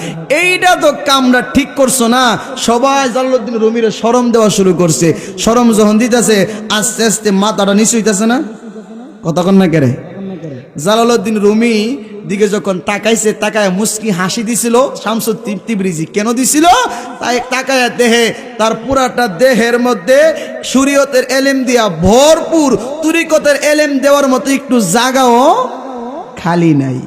এইটা তো কামরা ঠিক করছো না। সবাই জালালউদ্দিন রুমিরে শরম দেওয়া শুরু করছে। শরম যখন দিতেছে আস্তে আস্তে মাথাটা নিচু হইতেছে না, কতক্ষণ না কেড়ে। জালালউদ্দিন রুমি দিকে যখন তাকাইছে, তাকায় মুস্কি হাসি দিছিল শামসুদ তিবরিজি। কেন দিছিল? তাই তাকায় দেহে তার পুরাটা দেহের মধ্যে শরীয়তের এলেম দিয়া ভরপুর, তরিকতের এলেম দেওয়ার মতো একটু জায়গাও খালি নাই।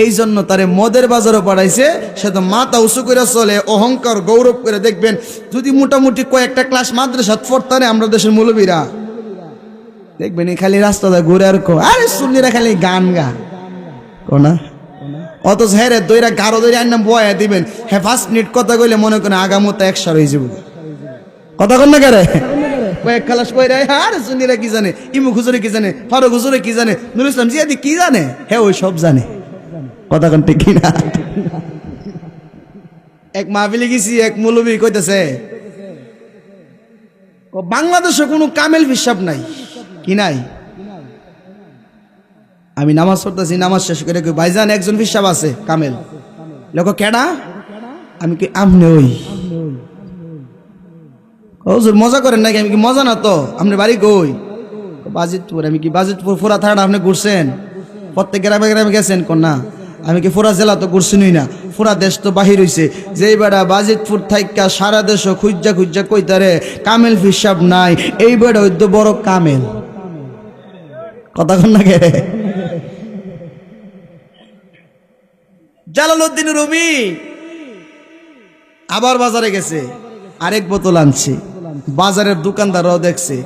এই জন্য তারে মদের বাজারও পাঠাইছে। সে তো মাথা উঁচু করে চলে, অহংকার গৌরব করে। দেখবেন যদি মোটামুটি কয়েকটা ক্লাস মাদ্রাসাত পড়তারে আমরা দেশের মৌলবীরা, দেখবেন খালি রাস্তাটা ঘুরে আর আরে সুন্নিরা খালি গান গা কোনা, অথচ হ্যাঁ রে দইরা গারো দইরা আন্না বয়া দিবেন। হ্যাঁ 5 মিনিট কথা কইলে মনে করেন আগামতে 100 হয়ে যাব, কথা কন না করে। কয়েক খালাস কইরা আরে সুন্নিরা কি জানে, ইমু হুজুরে কি জানে, ফারুক হুজুরে কি জানে, নুরুল ইসলাম জিয়াদি কি জানে, হ্যাঁ ওই সব জানে, কথা কন ঠিক কিনা। এক মাহফিলে গেছি, এক মৌলবী কইতেছে বাংলাদেশে কোনো কামেল হিসাব নাই, কি নাই। আমি নামাজ পড়তেছি, নামাজ শেষ করে কই ভাইজান একজন হিসাব আছে কামেল। লোক কেডা? আমি কি আমনে ওই হুজুর মজা করেন নাকি? আমি কি মজা না তো, আপনি বাড়ি কই? বাজিতপুর। আমি কি বাজিতপুর ফুরা থানা আপনি ঘুরছেন? প্রত্যেক গ্রামে গ্রামে গেছেন? কোন না। আমি কি ফুরা জেলা তো ঘুরছিনই না, ফুরা দেশ তো বাহির হইছে। যেই বেড়া বাজিতপুর থাইকা সারা দেশ খুঁজা খুঁজা কইতারে কামেল হিসাব নাই, এই বেড়া হইতো বড় কামেল, কথা কন না কে। জালালউদ্দিন রুমি আবার বাজারে গেছে, আরেক বোতল আনছে। বাজারের দোকানদাররাও দেখছে,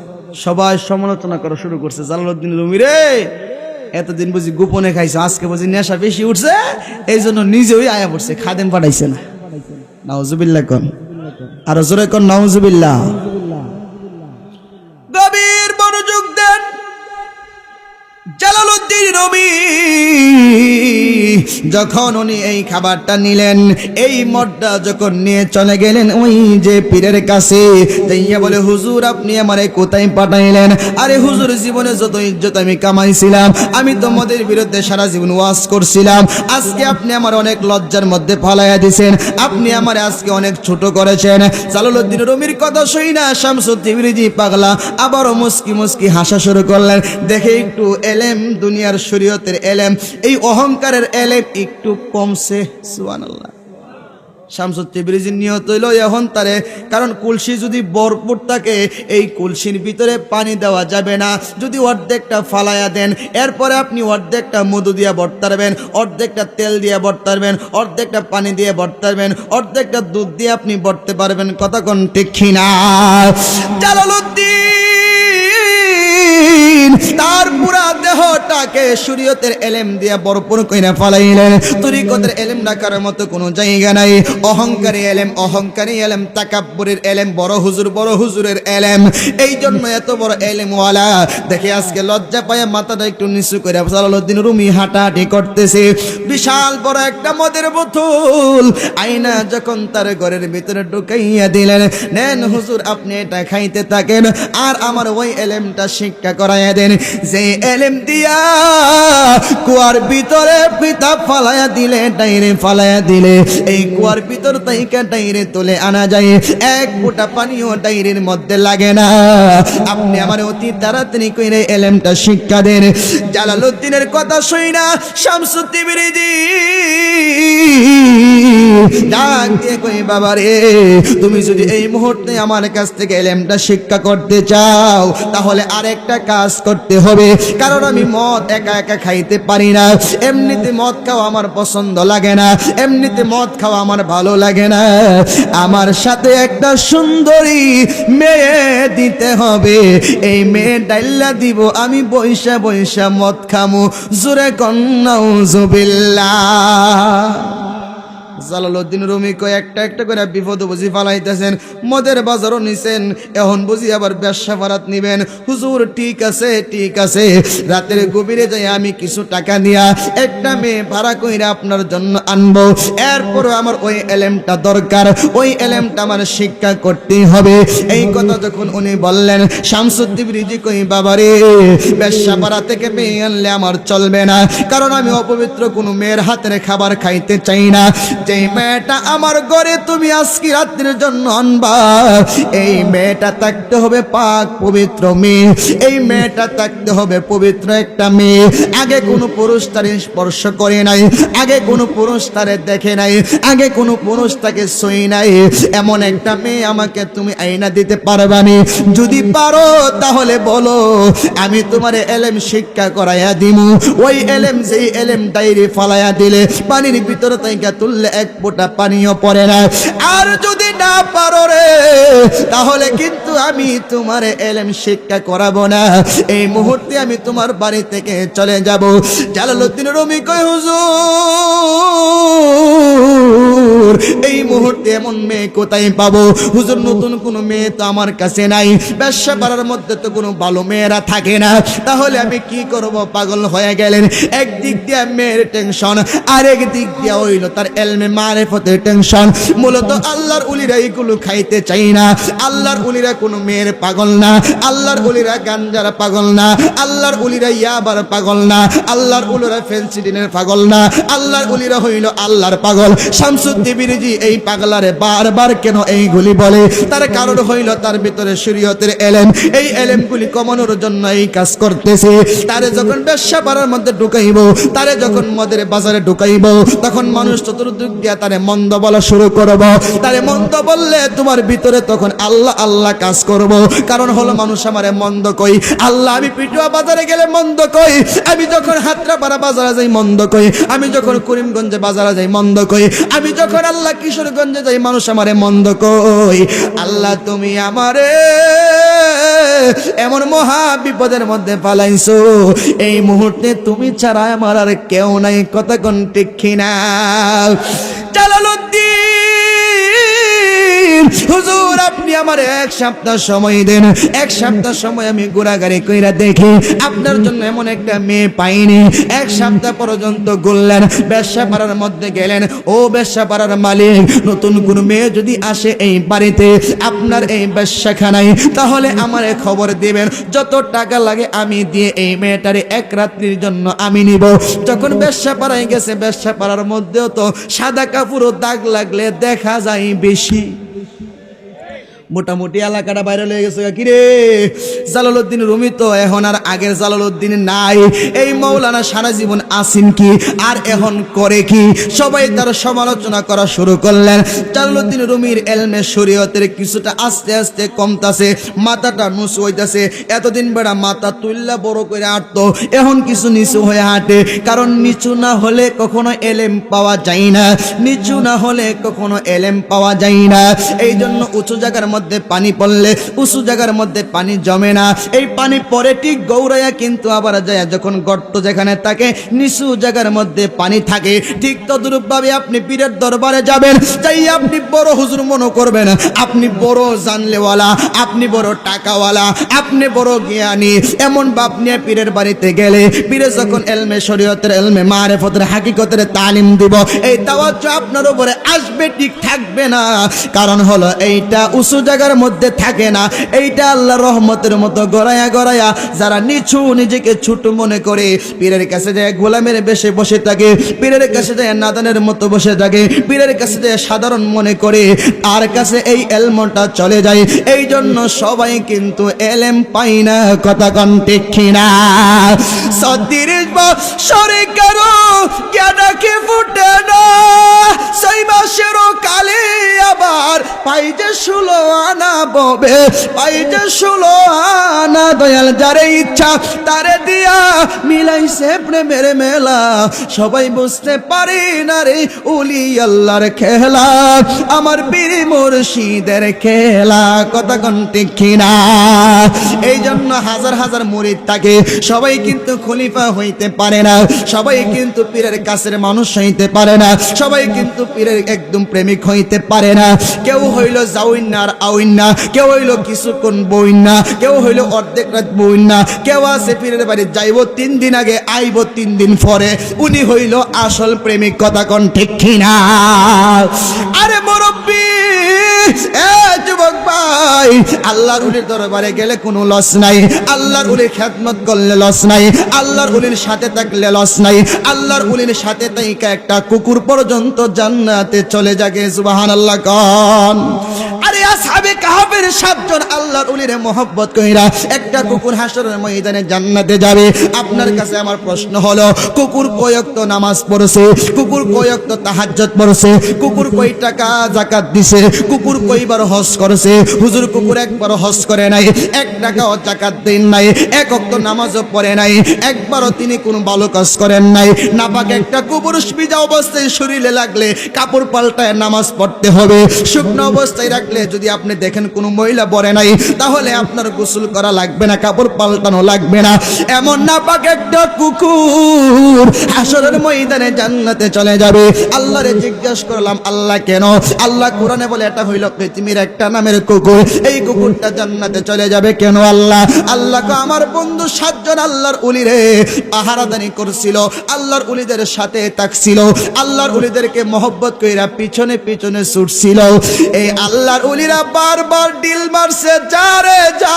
সবাই সমালোচনা করা শুরু করছে। জালালউদ্দিন রুমি রে এতদিন বুঝি গোপনে খাইছে, আজকে বুঝি নেশা বেশি উঠছে, এই জন্য নিজেই আয়া পড়ছে, খাদেম পাঠাইছে না। নাউজুবিল্লাহ কন, আর জোরে কন নাউজুবিল্লাহ। গভীর মনোযোগ দেন। জালালউদ্দিন রুমি যখন উনি এই খাবারটা নিলেন, এই মদটা যখন নিয়ে চলে গেলেন ওই যে পীরের কাছে, তাইয়া বলে হুজুর আপনি আমারে কোথায় পাঠাইলেন? আরে হুজুর জীবনে যত ইজ্জত আমি কামাইছিলাম, আমি তো মদের বিরুদ্ধে সারা জীবন ওয়াজ করছিলাম, আজকে আপনি আমার অনেক লজ্জার মধ্যে ফালাইয়া দিয়েছেন, আপনি আমার আজকে অনেক ছোট করেছেন। জালালউদ্দিন রুমির কথা শুই না শামসুদ্দিন জি পাগলা আবারও মুস্কি মুস্কি হাসা শুরু করলেন। দেখে একটু এলেম, দুনিয়ার শরীয়তের এলেম, এই অহংকারের এলেম একটু কমছে। সুবহানাল্লাহ। শামসুদ্দিন নিয়ত হইল এখন তারে, কারণ কলসি যদি ভরপুর থাকে এই কলসির ভিতরে পানি দেওয়া যাবে না, যদি অর্ধেকটা ফালায়া দেন এরপরে আপনি অর্ধেকটা মধু দিয়ে ভরতারবেন, অর্ধেকটা তেল দিয়ে ভরতারবেন, অর্ধেকটা পানি দিয়ে ভরতারবেন, অর্ধেকটা দুধ দিয়ে আপনি ভরতে পারবেন। কথা কোন ঠিক না? জালালউদ্দিন তার পুরা দেহটাকে শরীয়তের এলেম দিয়ে ভরপুর কইরা ফালাইলেন। তরিকতের এলেম রাখার মতো কোনো জায়গা নাই। অহংকারী এলেম, তাকাব্বুরের এলেম, বড় হুজুরের এলেম। এই জন্য এত বড় এলেমওয়ালা দেখে আজকে লজ্জা পায় মাথাটা একটু নিচু করে জালালউদ্দিন রুমি হাঁটাহাঁটি করতেছে। বিশাল বড় একটা মদের বোতল আয়না যখন তার ঘরের ভিতরে ঢুকাইয়া দিলেন, নেন হুজুর আপনি এটা খাইতে থাকেন আর আমার ওই এলেমটা শিক্ষা করাইয়া দেন, যে এলেম দিয়া কুয়ার ভিতরে পিতা ফালাইয়া দিলে, ডাইরে ফালাইয়া দিলে এই কুয়ার ভিতর তাইকা ডাইরে তুলে আনা যায়, এক ফোঁটা পানিও ডাইরের মধ্যে লাগে না। আপনি আমার অতি তাড়াতাড়ি কইরে এলেমটা শিক্ষা দেন। জালালউদ্দিনের কথা শুই না শামসুদ্দিন জি ডাক দিয়ে কই, বাবা রে তুমি যদি এই মুহূর্তে আমার কাছ থেকে এলেমটা শিক্ষা করতে চাও তাহলে আরেকটা কাজ করতে হবে, কারণ আমি মদ একা একা খাইতে পারি না, এমনিতে মদ খাওয়া আমার পছন্দ লাগে না, এমনিতে মদ খাওয়া আমার ভালো লাগে না, আমার সাথে একটা সুন্দরী মেয়ে দিতে হবে, এই মেয়ে ডাইল্লা দিব, আমি বৈশা বৈশা মদ খামু। জোরে নাউজুবিল্লাহ। জালালউদ্দিন রুমি কয় একটা একটা করে বিপদ বুঝি ফালাইতেছেন, মদের বাজারও নিছেন, এখন বুঝি আবার ব্যবসা ভাড়াত নিবেন। হুজুর ঠিক আছে, রাতের গভীরে যাই আমি কিছু টাকা নিয়া একটা মেয়ে ভাড়া কইরা আপনার জন্য আনবো, এরপরও আমার ওই এলেমটা দরকার, ওই এলেমটা আমার শিক্ষা করতেই হবে। এই কথা যখন উনি বললেন শামসুদ্দিন জি কই, বাবারে ব্যবসা ভাড়া থেকে মেয়ে আনলে আমার চলবে না, কারণ আমি অপবিত্র কোনো মেয়ের হাতের খাবার খাইতে চাই না। যে মেয়েটা আমার ঘরে তুমি আজকে রাত্রির জন্য আনবা, এই মেয়েটা থাকতে হবে পাক পবিত্র মেয়ে, এই মেয়েটা থাকতে হবে পবিত্র একটা মেয়ে, আগে কোনো পুরুষ তারে স্পর্শ করে নাই, আগে কোনো পুরুষ তারে দেখে নাই, আগে কোনো পুরুষ তাকে ছুঁই নাই, এমন একটা মেয়ে আমাকে তুমি আইনা দিতে পারবানি? যদি পারো তাহলে বলো, আমি তোমারে এলেম শিক্ষা করাইয়া দিমু। ওই এলেম, যেই এলেম ডাইরে ফালাইয়া দিলে পানির ভিতরে তাইকা তুললে এক ফোঁটা পানিও পড়ে না। আর যদি না পারো রে তাহলে কিন্তু আমি তোমার এলেম শিক্ষা করাবো না, এই মুহূর্তে আমি তোমার বাড়ি থেকে চলে যাব। জালালউদ্দিন রুমি কয়, হুজুর এই মুহূর্তে এমন মেয়ে কোথায় পাবো? হুজুর নতুন কোনো মেয়ে তো আমার কাছে নাই, ব্যবসা পাড়ার মধ্যে তো কোনো ভালো মেয়েরা থাকে না, তাহলে আমি কি করব? পাগল হয়ে গেলেন। একদিক দিয়ে মেয়ের টেনশন, আরেক দিক দিয়ে হইল তার এলমে মারিফতের টেনশন। মূলত আল্লাহর উলিরা এগুলো খাইতে চাই না, আল্লাহর উলিরা কোনো মেয়ের পাগল না, আল্লাহর উলিরা গাঞ্জার পাগল না, আল্লাহর উলিরা ইয়াবার পাগল না, আল্লাহর উলিরা ফেন্সিডিনের পাগল না, আল্লাহর উলিরা হইল আল্লাহর পাগল। শামসুদ্দিন জি এই পাগলারে বারবার কেন এইগুলি বলে? তার কারণ হইল তার ভিতরে শরীয়তের এলেম, এই এলেমগুলি কমানোর জন্য এই কাজ করতেছে। তারে যখন ব্যবসা পাড়ার মধ্যে ঢুকাইব, তারে যখন মদের বাজারে ঢুকাইব, তখন মানুষ চতুর্দিক দিয়া তারে মন্দ বলা শুরু করব। তারে মন্দ বললে তোমার ভিতরে তখন আল্লাহ আল্লাহ কাজ করব। কারণ হলো মানুষ আমারে মন্দ কই, আল্লাহ আমি পিটুয়া বাজারে গেলে মন্দ কই, আমি যখন হাতরাপাড়া বাজারে যাই মন্দ কই, আমি যখন করিমগঞ্জে বাজারে যাই মন্দ কই, আমি যখন আল্লাহ কিশোরগঞ্জে যাই মানুষ আমারে মন্দ কই। আল্লাহ তুমি আমারে এমন মহা বিপদের মধ্যে পালাইছো, এই মুহূর্তে তুমি ছাড়া আমার আর কেউ নাই। কথা কোন ঠিক কিনা? জালালউদ্দিন হুজুর আপনি আমার এক সপ্তাহ সময় দেন, এক সপ্তাহ সময় আমি ঘোরাঘুরি কইরা দেখি আপনার জন্য এমন একটা মেয়ে পাইনি। এক সপ্তাহ পর্যন্ত ঘুরলেন, ব্যবসাপাড়ার মধ্যে গেলেন, ও ব্যবসাপাড়ার মালিক নতুন কোন মেয়ে যদি আসে এই বাড়িতে আপনার এই ব্যবসাখানায় তাহলে আমারে খবর দিবেন, যত টাকা লাগে আমি দিয়ে এই মেয়েটারে এক রাত্রির জন্য আমি নিব। যখন ব্যবসাপাড়ায় গেছে, ব্যবসাপাড়ার মধ্যেও তো সাদা কাপড় দাগ লাগলে দেখা যায় বেশি। মোটামুটি এলাকাটা বাইরে হয়ে গেছে। কিরে জালালউদ্দিন রুমি তো এখন আর আগের জালালউদ্দিন নাই। এই মৌলানা সারা জীবন আসেন কি আর এখন করে কি? সবাই তার সমালোচনা করা শুরু করলেন। জালালউদ্দিন রুমির এলমে শরীয়তের কিছুটা আস্তে আস্তে কমতাছে, মাথাটা নুসু হইতাছে। এতদিন বেড়া মাথা তুল্লা বড় করে হাঁটতো, এখন কিছু নিচু হয়ে হাঁটে। কারণ নিচু না হলে কখনো এলেম পাওয়া যায় না, নিচু না হলে কখনো এলেম পাওয়া যায় না। এই জন্য উঁচু জায়গার মধ্যে পানি পড়লে উঁচু জায়গার মধ্যে পানি জমে না, এই পানি পরে ঠিক গৌরাইয়া কিন্তু আবার যায় যখন গর্ত যেখানে থাকে নিচু জায়গার মধ্যে পানি থাকে। ঠিক তদ্রূপ ভাবে আপনি পীরের দরবারে যাবেন, তাই আপনি বড় হুজুর মনে করবেন, আপনি বড় জানলেওয়ালা, আপনি বড় টাকাওয়ালা, আপনি বড় জ্ঞানী, এমন বাপ নিয়ে পীরের বাড়িতে গেলে পীরে যখন এলমে শরীয়তের এলমে মারিফতের হাকিকতের তালিম দিব, এই তাওয়াজ্জুহ আপনার উপরে আসবে, ঠিক থাকবে না। কারণ হলো এইটা উঁচু জায়গার মধ্যে থাকে না, এইটা আল্লাহর রহমতের মতো গড়াইয়া গড়াইয়া যারা নিচু নিজেকে ছোট মনে করে পীরের কাছে যায় গোলামের বেশে বসে থাকে, পীরের কাছে যায় নাদানের মতো বসে থাকে, পীরের কাছে যায় সাধারণ মনে করে, তার কাছে এই এলমটা চলে যায়। এই জন্য সবাই কিন্তু এলেম পাই না, কথা কন ঠিক কিনা? ৩৬ বছরে কারো জ্ঞানকে ফুটে না, সেই মাসেরও কালে আবার পাই যে ১৬ আনা ববে, পাই যে ১৬ আনা। দয়াল যারে ইচ্ছা তারে দিয়া মিলাইছে প্রেমের মেলা, সবাই বুঝতে পারে না রে উলি আল্লাহর খেলা, আমার পীর মুর্শিদের খেলা, কথা কোন ঠিক কিনা? এই জন্য হাজার হাজার মুরিদ থাকে, সবাই কিন্তু খলিফা হইতে পারে না, সবাই কিন্তু পীরের কাছের মানুষ হইতে পারে না, সবাই কিন্তু পীরের একদম প্রেমিক হইতে পারে না। কেউ হইল যাউইন্না আর আউইন্না, কেউ হইল কিছুক্ষণ বইন্না, কেউ হইল অর্ধেক রাত বইন্না, কেউ আছে পীরের বাড়ি যাইব ৩ দিন আগে আইব ৩ দিন পরে, উনি হইল আসল প্রেমিক, কথা কোন ঠিক কিনা? আরে মুরব্বি এ যুবক ভাই, আল্লাহর উলির দরবারে গেলে কোনো লস নাই, আল্লাহর উলির খেদমত করলে লস নাই, আল্লাহর উলির সাথে থাকলে লস নাই, আল্লাহর উলির সাথে তাইকা একটা কুকুর পর্যন্ত জান্নাতে চলে যাবে। সুবহানাল্লাহ কোন? আরে আসহাবে কাহফের ৭ জন আল্লাহর উলির মোহব্বত কইরা একটা কুকুর হাসরের ময়দানে জান্নাতে যাবে। আপনার কাছে আমার প্রশ্ন হলো, কুকুর কয় ওয়াক্ত নামাজ পড়ছে, কুকুর কয় ওয়াক্ত তাহাজ্জুদ পড়ছে, কুকুর কয় টাকা যাকাত দিছে, কুকুর কয়বার হজ করেছে? হুজুর কুকুর একবার হজ করে নাই, ১ টাকাও যাকাত দেন নাই, ১ ওয়াক্ত নামাজও পড়ে নাই, একবারও তিনি কোনো ভালো কাজ করেন নাই। নাপাক একটা কুকুর ভিজা অবস্থায় শরীরে লাগলে কাপড় পাল্টায় নামাজ পড়তে হবে, শুকনো অবস্থায় রাখলে যদি আপনি দেখেন কোনো মহিলা পড়ে নাই তাহলে আপনার গোসল করা লাগবে না, কাপড় পাল্টানো লাগবে না। এমন নাপাক একটা কুকুর হাসরের ময়দানে জান্নাতে চলে যাবে। আল্লাহরে জিজ্ঞাসা করলাম, আল্লাহ কেন? আল্লাহ কোরআনে বলে এটা হইল পৃথিবীর একটা নামের কুকুর, এই কুকুরটা জান্নাতে চলে যাবে কেন? আল্লাহ আল্লাহকে আমার বন্ধু ৭ জন আল্লাহর উলিরে পাহারাদানি করছিল, আল্লাহর উলিদের সাথে থাকছিল, আল্লাহর উলিদেরকে মহব্বত কইরা পিছনে পিছনে ছুটছিল। এই আল্লাহর উলিরা বারবার ডিল মারছে, যা রে যা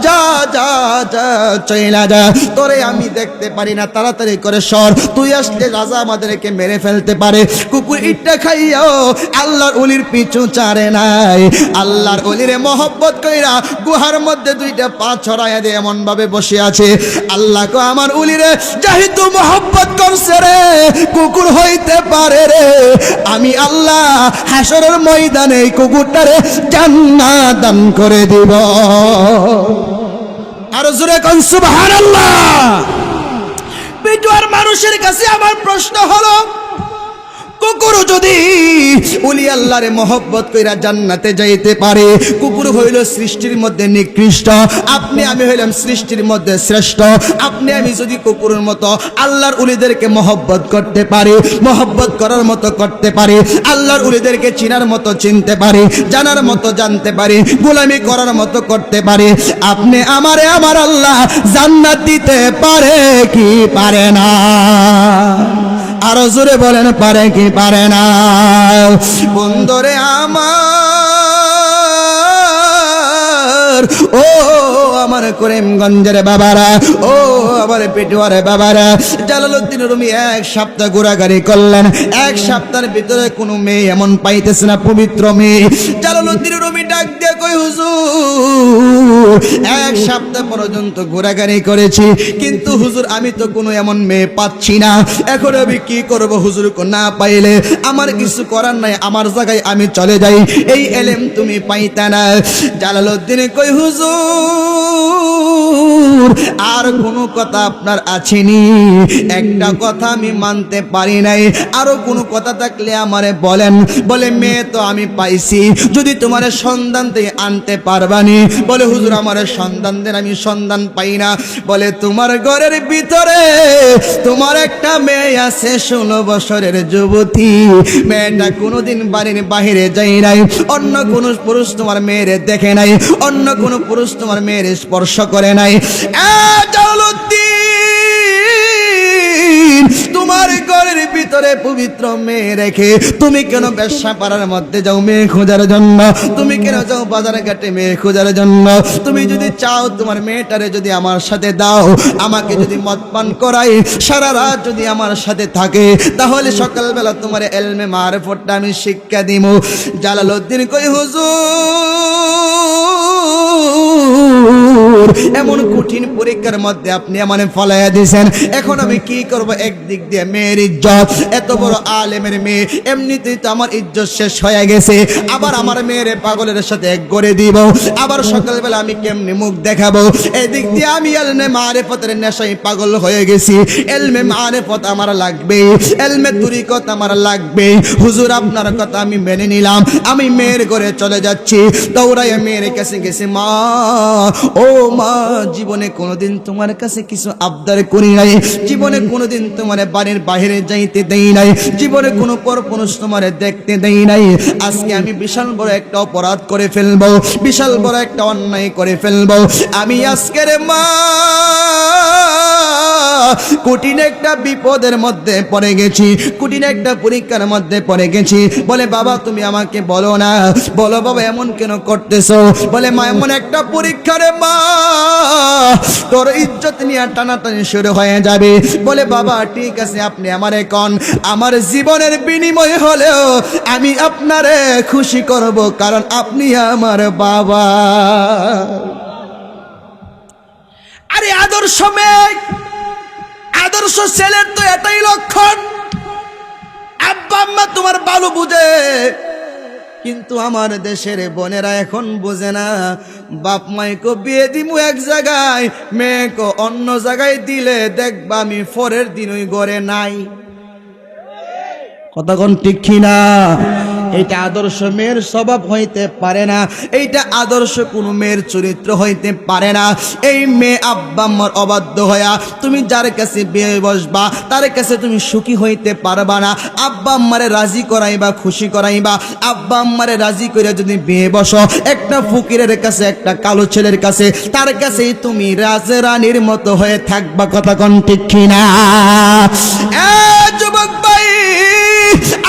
যা যা যা চইলা যা, তোরে আমি দেখতে পারি না, তাড়াতাড়ি করে সর, তুই আসলে রাজা আমাদেরকে মেরে ফেলতে পারে। কুকুর ইটটা খাইয়াও আল্লাহর উলির পিছু ছাড়ে নাই। আল্লাহর উলিরে মহব্বত কইরা গুহার মধ্যে 2টা পা ছড়াইয়া দিয়ে এমন ভাবে বসে আছে, আল্লাহকে আমার উলিরে যেহেতু মহব্বত করছে রে, কুকুর হইতে পারে রে, আমি আল্লাহ হাসরের ময়দানে এই কুকুরটারে জান্নাত দান করে দিব। আর জোরে কোন সুবহানাল্লাহ। বিটুয়ার মানুষের কাছে আমার প্রশ্ন হলো, কুকুর যদি উলি আল্লাহর মহব্বত কইরা জান্নাতে যাইতে পারে, কুকুর হইল সৃষ্টির মধ্যে নিকৃষ্ট, আপনি আমি হইলাম সৃষ্টির মধ্যে শ্রেষ্ঠ। আপনি আমি যদি কুকুরের মতো আল্লাহর উলিদেরকে মহব্বত করতে পারি, মহব্বত করার মতো করতে পারি, আল্লাহর উলিদেরকে চিনার মতো চিনতে পারি, জানার মতো জানতে পারি, গোলামি করার মতো করতে পারি, আপনি আমারে আমার আল্লাহ জান্নাত দিতে পারে কি পারে না? আরো জোরে বলেন, পারে কি পারে না? বন্ধুরে আমার, ও আমার করিমগঞ্জের বাবারা, ও আমার পেটুয়ারে বাবারা, জালালউদ্দিন রুমি এক সপ্তাহ ঘোরাঘুরি করলেন, এক সপ্তাহের ভিতরে কোনো মেয়ে এমন পাইতেছে না, পবিত্র মেয়ে। জালালউদ্দিন রুমি ডাক দিয়ে কই, হুজুর এক সপ্তাহ পর্যন্ত ঘোরাঘুরি করেছি, কিন্তু হুজুর আমি তো কোনো এমন মেয়ে পাচ্ছি না, এখন আমি কি করব হুজুর? না পাইলে আমার কিছু করার নাই, আমার জায়গায় আমি চলে যাই, এই এলেম তুমি পাইতা না। জালালউদ্দিন কই, হুজুর আর কোনো কথা আপনার আছেনি? একটা কথা আমি মানতে পারি নাই, আরো কোনো কথা থাকলে আমারে বলেন। বলে মেয়ে তো আমি পাইছি, যদি তোমার সন্ধান দিয়ে আনতে পারবানি? বলে হুজুর আমার সন্ধান দেন, আমি সন্ধান পাই না। বলে তোমার ঘরের ভিতরে তোমার একটা মেয়ে আছে, 16 বছরের যুবতী, মেয়েটা কোনোদিন বাড়ির বাহিরে যাই নাই, অন্য কোন পুরুষ তোমার মেয়েরে দেখে নাই, অন্য কোন পুরুষ তোমার মেয়ের স্পর্শ করে নাই। তোমার ঘরের ভিতরে পবিত্র মেয়ে রেখে তুমি কেন ব্যবসা পাড়ার মধ্যে যাও মেয়ে খোঁজার জন্য? তুমি কেন যাও বাজারে ঘাটে মেয়ে খোঁজার জন্য? তুমি যদি চাও তোমার মেয়েটারে যদি আমার সাথে দাও, আমাকে যদি মদ পান করাই, সারা রাত যদি আমার সাথে থাকে, তাহলে সকালবেলা তোমার এলমে মারফতটা আমি শিক্ষা দিব। জালালউদ্দিন কই, হুজুর এমন কঠিন পরীক্ষার মধ্যে আপনি আমারে ফলাইয়া দিয়েছেন, এখন আমি কি করব? একদিক দিয়ে মেয়ের ইজ্জত, এত বড় আলেমের মেয়ে, এমনিতেই তো আমার ইজ্জত শেষ হয়ে গেছে, আবার আমার মেয়েরে পাগলের সাথে এক করে দিব, আবার সকালবেলা আমি কেমনি মুখ দেখাবো? এদিক দিয়ে আমি এলমে মারিফতের নেশায় পাগল হয়ে গেছি, এলমে মারিফত আমার লাগবে, এলমে তরিকত আমার লাগবে। হুজুর আপনার কথা আমি মেনে নিলাম, আমি মেয়ের ঘরে চলে যাচ্ছি। দৌড়াইয়া মেয়ের কাছে গেছে, মা ও মা, জীবনে কোনোদিন তোমার কাছে কিছু আবদার করি নাই, জীবনে কোনোদিন তোমার বাড়ির বাইরে যাইতে দেই নাই, জীবনে কোনো পরপুরুষ তোমার দেখতে দেই নাই, আজকে আমি বিশাল বড় একটা অপরাধ করে ফেলবো, বিশাল বড় একটা অন্যায় করে ফেলবো। আমি আজকের মা কঠিন একটা বিপদের মধ্যে পড়ে গেছি, কঠিন একটা পরীক্ষার মধ্যে পড়ে গেছি। বলে বাবা তুমি আমাকে বলো না, বলো বাবা এমন কেন করতেছো? বলে মা এমন একটা পরীক্ষা রে মা, তোর ইজ্জত নিয়ে টানাটানি শুরু হয়ে যাবে। বলে বাবা ঠিক আছে আপনি আমারে কোন, আমার জীবনের বিনিময় হলেও আমি আপনারে খুশি করব, কারণ আপনি আমার বাবা। আরে আদর্শ মেয়ে, আদর্শ ছেলের তো এটাই লক্ষণ, আব্বা আম্মা তোমার ভালো বুঝে, কিন্তু আমার দেশের বোনেরা এখন বোঝে না। বাপ মাইকে বিয়ে দিমু এক জায়গায়, মেয়েকে অন্য জায়গায় দিলে দেখবা আমি পরের দিন ওই ঘরে নাই। কতক্ষণ ঠিক কিনা? এটা আদর্শ মেয়ের স্বভাব হইতে পারে না, এইটা আদর্শ কোনো মেয়ের চরিত্র হইতে পারে না। এই মেয়ে আব্বা আম্মার অবাধ্য হইয়া তুমি যার কাছে বিয়ে বসবা, তার কাছে তুমি সুখী হইতে পারবা না। আব্বা আম্মারে রাজি করাইবা, খুশি করাইবা, আব্বা আম্মারে রাজি করে যদি বিয়ে বসো, একটা ফকিরের কাছে, একটা কালো ছেলের কাছে, তার কাছেই তুমি রাজরানীর মতো হয়ে থাকবা। কতক্ষণ ঠিক কিনা? যুবক ভাই,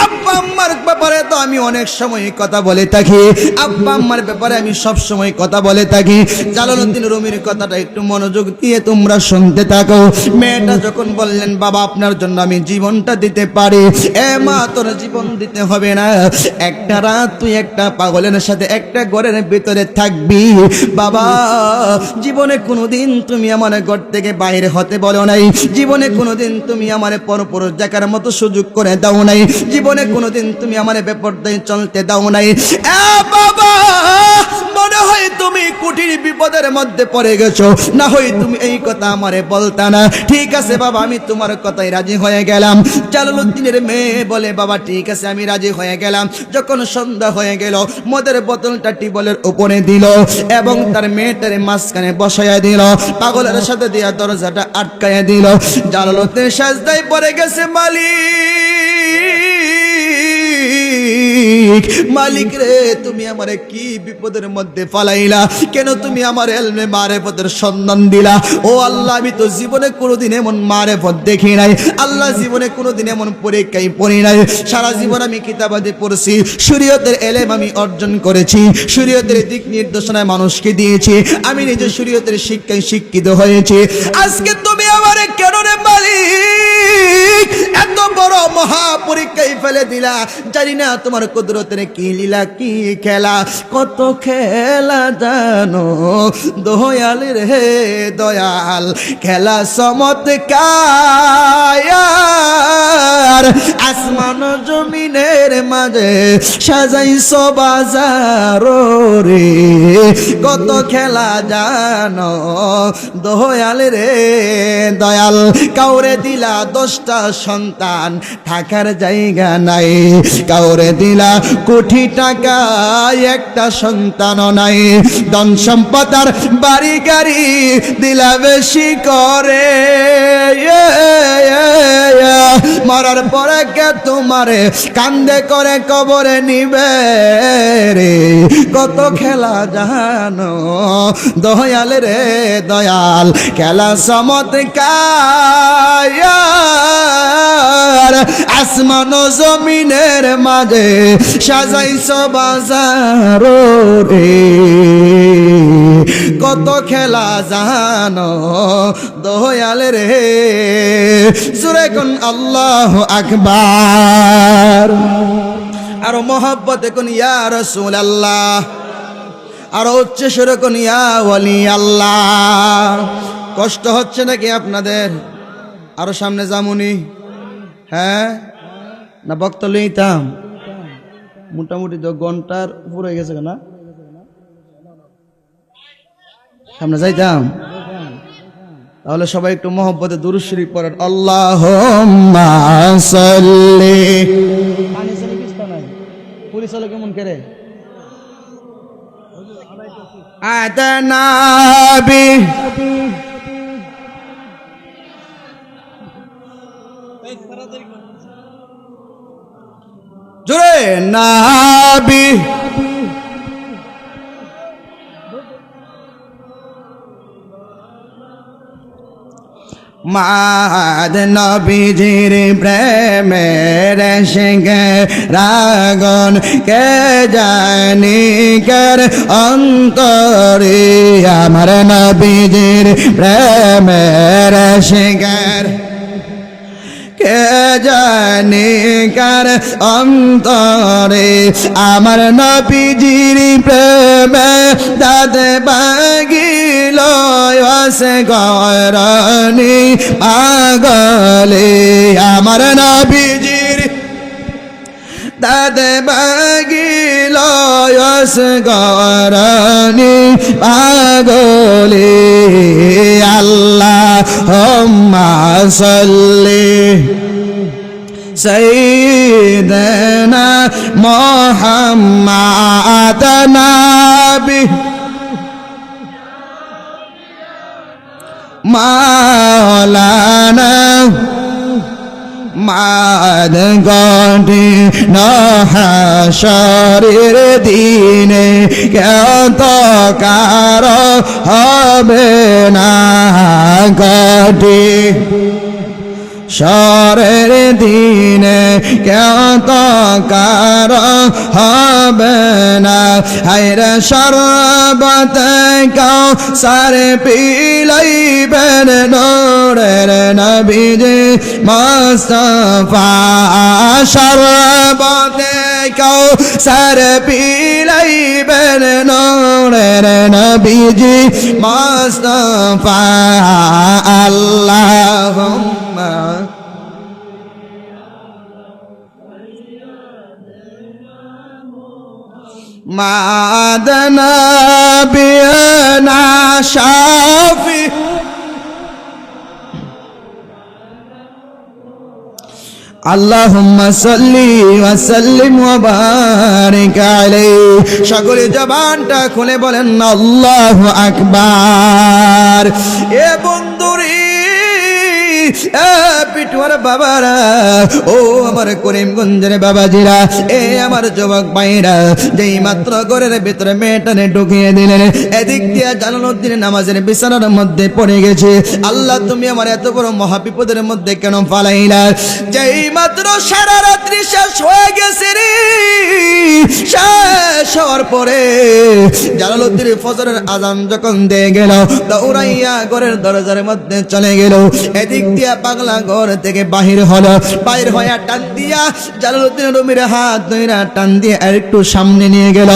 আব্বা আম্মার ব্যাপারে তো আমি অনেক সময় কথা বলে থাকি, আব্বা আম্মার ব্যাপারে আমি সব সময় কথা বলে থাকি। জালালউদ্দিন রুমির কথাটা একটু মনোযোগ দিয়ে তোমরা শুনতে থাকো। মেয়েটা যখন বললেন বাবা আপনার জন্য আমি জীবনটা দিতে পারি, এ মা তোর জীবন দিতে হবে না, একটা রাত তুই একটা পাগলের সাথে একটা ঘরের ভিতরে থাকবি। বাবা জীবনে কোনোদিন তুমি আমার ঘর থেকে বাইরে হতে বলো নাই, জীবনে কোনোদিন তুমি আমার পরপুরুষ দেখার মতো সুযোগ করে দাও নাই, জীবনে কোনোদিন তুমি আমার বেপরদায় চলতে দাও নাই। বাবা মনে হয় তুমি কঠিন বিপদ বিপদের মধ্যে পড়ে গেছো, না হয় তুমি এই কথা আমারে বলতা না। ঠিক আছে বাবা, আমি তোমার কথায় রাজি হয়ে গেলাম। জালালউদ্দিনের মেয়ে বলে, বাবা ঠিক আছে আমি রাজি হয়ে গেলাম। যখন সন্ধ্যা হয়ে গেল, মদের বোতলটা টিবলের উপরে দিল এবং তার মেয়েটারে মাঝখানে বসাইয়া দিল, পাগলের সাথে দিয়া দরজাটা আটকাইয়া দিল। জালালউদ্দিন সাজদায় পড়ে গেছে, মালিক রে, তুমি আমারে কি বিপদের মধ্যে ফালাইলা? কেন তুমি আমার এলমে মারেফতের সন্ধান দিলা? ও আল্লাহ, আমি তো জীবনে কোনোদিন এমন মারেফত দেখি নাই। আল্লাহ, জীবনে কোনোদিন এমন পরীক্ষায় পড়ি নাই। সারা জীবন আমি কিতাবাদি পড়ছি, শরীয়তের এলেম আমি অর্জন করেছি, শরীয়তের দিক নির্দেশনায় মানুষকে দিয়েছি, আমি নিজে শরীয়তের শিক্ষায় শিক্ষিত হয়েছি। আজকে তুমি আমারে কেন রে মালিক এত বড় মহা পরীক্ষায় ফেলে দিলা? জানি না তোমার কুদরতের কি লীলা, কি খেলা, কত খেলা জানো দয়াল রে দয়াল, খেলা চমৎকার, আসমান জমিনের মাঝে সাজাইছো বাজার রে, কত খেলা জানো দয়াল রে দয়াল। কাউরে দিলা 10টা সন্তান, থাকার জায়গা নাই, কাউরে দিলা কোটি টাকা, একটা সন্তানও নাই, ধন সম্পদ আর বাড়ি গাড়ি দিলা বেশি করে, মরার পরে কে তোমারে কান্দে করে কবরে নিবে রে, কত খেলা জানো দয়াল রে দয়াল, খেলা চমৎকার, আসমান জমিনের মাঝে সাজাইছো বাজার রে, কত খেলা জানো দয়াল রে। জোরে কোন আল্লাহু আকবার, আরো মহব্বতে কোন ইয়া রাসূলুল্লাহ, আরো উচ্চ সুরে কোন ইয়া ওয়ালি আল্লাহ। কষ্ট হচ্ছে নাকি আপনাদের? আরো সামনে যামুনি? হ্যাঁ না বক্ত লইতাম? মোটামুটি তো ঘন্টার উপরে গেছে না, সামনে যাইতাম। তাহলে সবাই একটু মহব্বতে দুরূদ শরীফ পড়েন, আল্লাহুম্মা সাল্লি। পুলিশ হলো কেমন করে আদনাবি, জোরে নাবি, মাদ নবীজির প্রেমের সঙ্গে রাগন কে জানি কর অন্তরে, আমার নবীজির প্রেমের সঙ্গে কে জানি কার অন্তরে, আমার নবীজির প্রেমে দাদে বাগিল আসে গরানি পাগলে, আমার নবীজির দাদে বাগিল আসে গরানি পাগলে, আল্লাহুম্মা সাল্লি সাইয়্যিদানা মুহাম্মাদ নাবি মাওলানা মাদ গটি নহশরের দিনে কত কার হবে না গটি, সরের দিনে কত কার হবে না, হায়রে শরবত কাও সারে পিলাইবেন নূরের নবীজি মুস্তাফা, শরবত কাও সারে পিলাইবেন নূরের নবীজি মুস্তাফা, আল্লাহুম্মা মাদনা বিনা শাফি আল্লাহুম্মা সাল্লি ওয়া সাল্লিম ওয়া বারিক আলাইহি। সকলে জবানটা খুলে বলেন আল্লাহু আকবার। এ বন্ধুরে, এ পিটুয়ার বাবারা, ও আমার করিমগঞ্জের বাবাজিরা, এ আমার যুবক ভাইরা, যেই মাত্র ঘরের ভিতরে মেয়েটানে ঢুকিয়ে দিলেন, এদিক দিয়ে জালালউদ্দিন নামাজের বিছানার মধ্যে পড়ে গেছে। আল্লাহ, তুমি আমার এত বড় মহাবিপদের মধ্যে কেন ফালাইলা? যেই মাত্র সারা রাত্রি শেষ হয়ে গেছে রে, শেষ হওয়ার পরে জালালউদ্দিন ফজরের আজান যখন দিয়ে গেল, দৌড়াইয়া ঘরের দরজার মধ্যে চলে গেল। এদিক দিয়া পাগলা ঘর থেকে বাহির হলো, বাহির হইয়া টান দিয়া জালালউদ্দিন রুমির হাত ধইরা টান দিয়ে আর একটু সামনে নিয়ে গেল।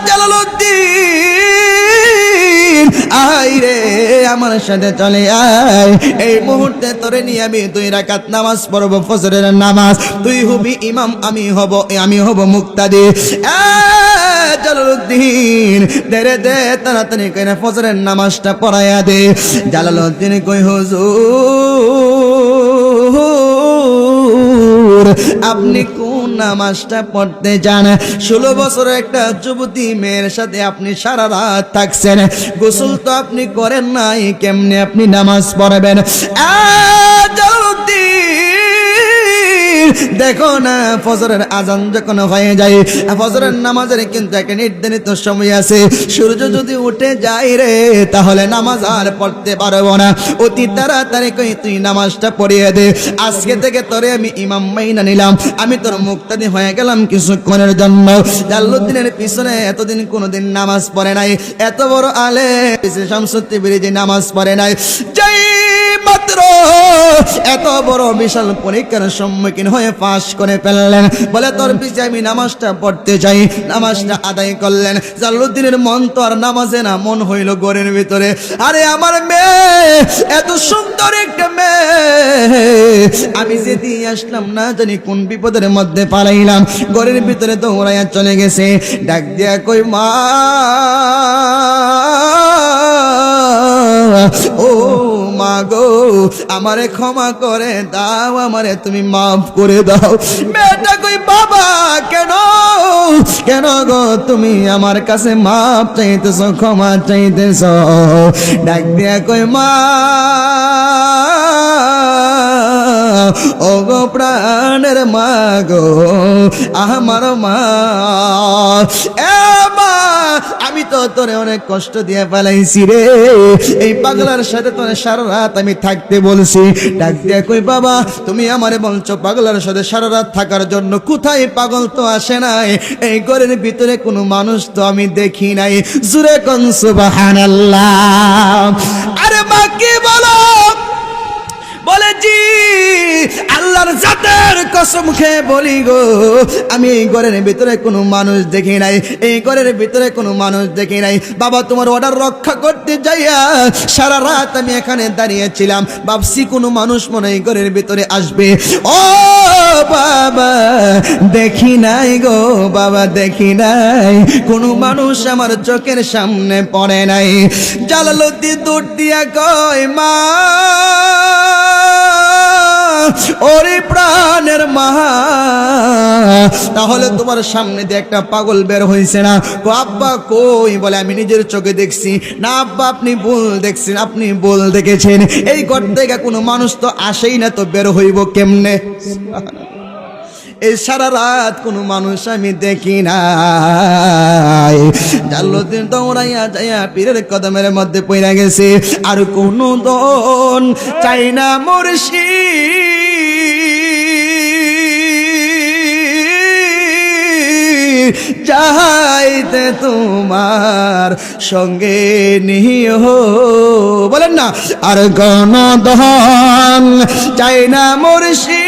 জালালউদ্দিন, আয় রে, আমার সাথে চলে আয়, এই মুহূর্তে তোরে নিয়ে আমি 2 রাকাত নামাজ পড়ব, ফজরের নামাজ। তুই হবি ইমাম, আমি হব মুক্তাদি। জালালউদ্দিন, দে তাড়াতাড়ি কইরা ফজরের নামাজটা পড়াইয়া দে। জালালউদ্দিন কই, হুজুর আপনি কোন নামাজটা পড়তে চান? 16 বছরের একটা যুবতী মেয়ের সাথে আপনি সারা রাত থাকছেন, গোসল তো আপনি করেন নাই, কেমনে আপনি নামাজ পড়বেন? দেখো না, ফজরের আজান যখন হয়ে যায়, ফজরের নামাজের কিন্তু একটা নির্ধারিত সময় আছে। সূর্য যদি উঠে যায় রে, তাহলে নামাজ আর পড়তে পারবো না। অতি তাড়াতাড়ি কই তুই নামাজটা পড়িয়ে দে। আজকে থেকে তোরে আমি ইমাম মাইনা নিলাম, আমি তোর মুক্তাদি হয়ে গেলাম কিছুক্ষণের জন্য। জালালউদ্দিনের পিছনে এতদিন কোনোদিন নামাজ পড়ে নাই, এত বড় আলেম শামসুদ্দীন যে নামাজ পড়ে নাই। যেই মাত্র এত বড় বিশাল পরীক্ষার সম্মুখীন হয়ে পাশ করে ফেললেন, বলে তোর পিছে আমি নামাজটা পড়তে চাই। নামাজটা আদায় করলেন। জালালউদ্দিনের মন তো আর নামাজে না, মন হইল ঘরের ভিতরে। আরে আমার মেয়ে, এত সুন্দর একটা মেয়ে, আমি যেদিন আসলাম না জানি কোন বিপদের মধ্যে পালাইলাম, ঘরের ভিতরে দৌড়াইয়া চলে গেছে। ডাক দিয়া কই, মা, ও মা গো, আমারে ক্ষমা করে দাও, আমারে তুমি মাফ করে দাও। মেয়েটা কই, বাবা কেন কেন গো তুমি আমার কাছে মাফ চাইতেছ, ক্ষমা চাইতেছ? ডাক দিয়া কই, মা, ও গো প্রাণের মা গো, আমার মা, এ মা, আমি তো তোরে অনেক কষ্ট দিয়ে ফেলাইছি রে, এই পাগলার সাথে তোরে সারা রাত আমি থাকতে বলছি। ডাক দিয়া কই, বাবা তুমি আমারে বলছো পাগলার সাথে সারা রাত থাকার জন্য, কোথায় পাগল তো আসে নাই, এই ঘরের ভিতরে কোনো মানুষ তো আমি দেখি নাই। জুরে কোন সুবহানাল্লাহ। আরে মা কি বলো? বলে, জি আল্লাহর জাতের কসম খেয়ে বলি গো, আমি এই ঘরের ভিতরে কোনো মানুষ দেখি নাই, এই ঘরের ভিতরে কোনো মানুষ দেখি নাই। বাবা তোমার অর্ডার রক্ষা করতে যাইয়া সারা রাত আমি এখানে দাঁড়িয়েছিলাম, ভাবছি কোনো মানুষ মনে এই ঘরের ভিতরে আসবে। ও বাবা দেখি নাই গো, বাবা দেখি নাই, কোনো মানুষ আমার চোখের সামনে পড়ে নাই। জালালউদ্দিন দৌড় দিয়া কয়, মা, ওরে প্রাণের মা, তাহলে তোমার সামনে দিয়ে একটা পাগল বের হয়েছে না? আব্বা কই? বলে, আমি নিজের চোখে দেখছি। না আব্বা, আপনি ভুল দেখছেন, আপনি ভুল দেখেছেন, এই ঘর থেকে কোনো মানুষ তো আসেই না, তো বের হইব কেমনে? এই সারা রাত কোনো মানুষ আমি দেখি নাই। জালালউদ্দিন দৌড়াইয়া যাইয়া পীরের কদমের মধ্যে পইরা গেছে। আর কোনো দন চাই না মুর্শিদ, যাইতে তোমার সঙ্গে নিও, বলেন না। আর গণধন চাই না মুর্শিদ,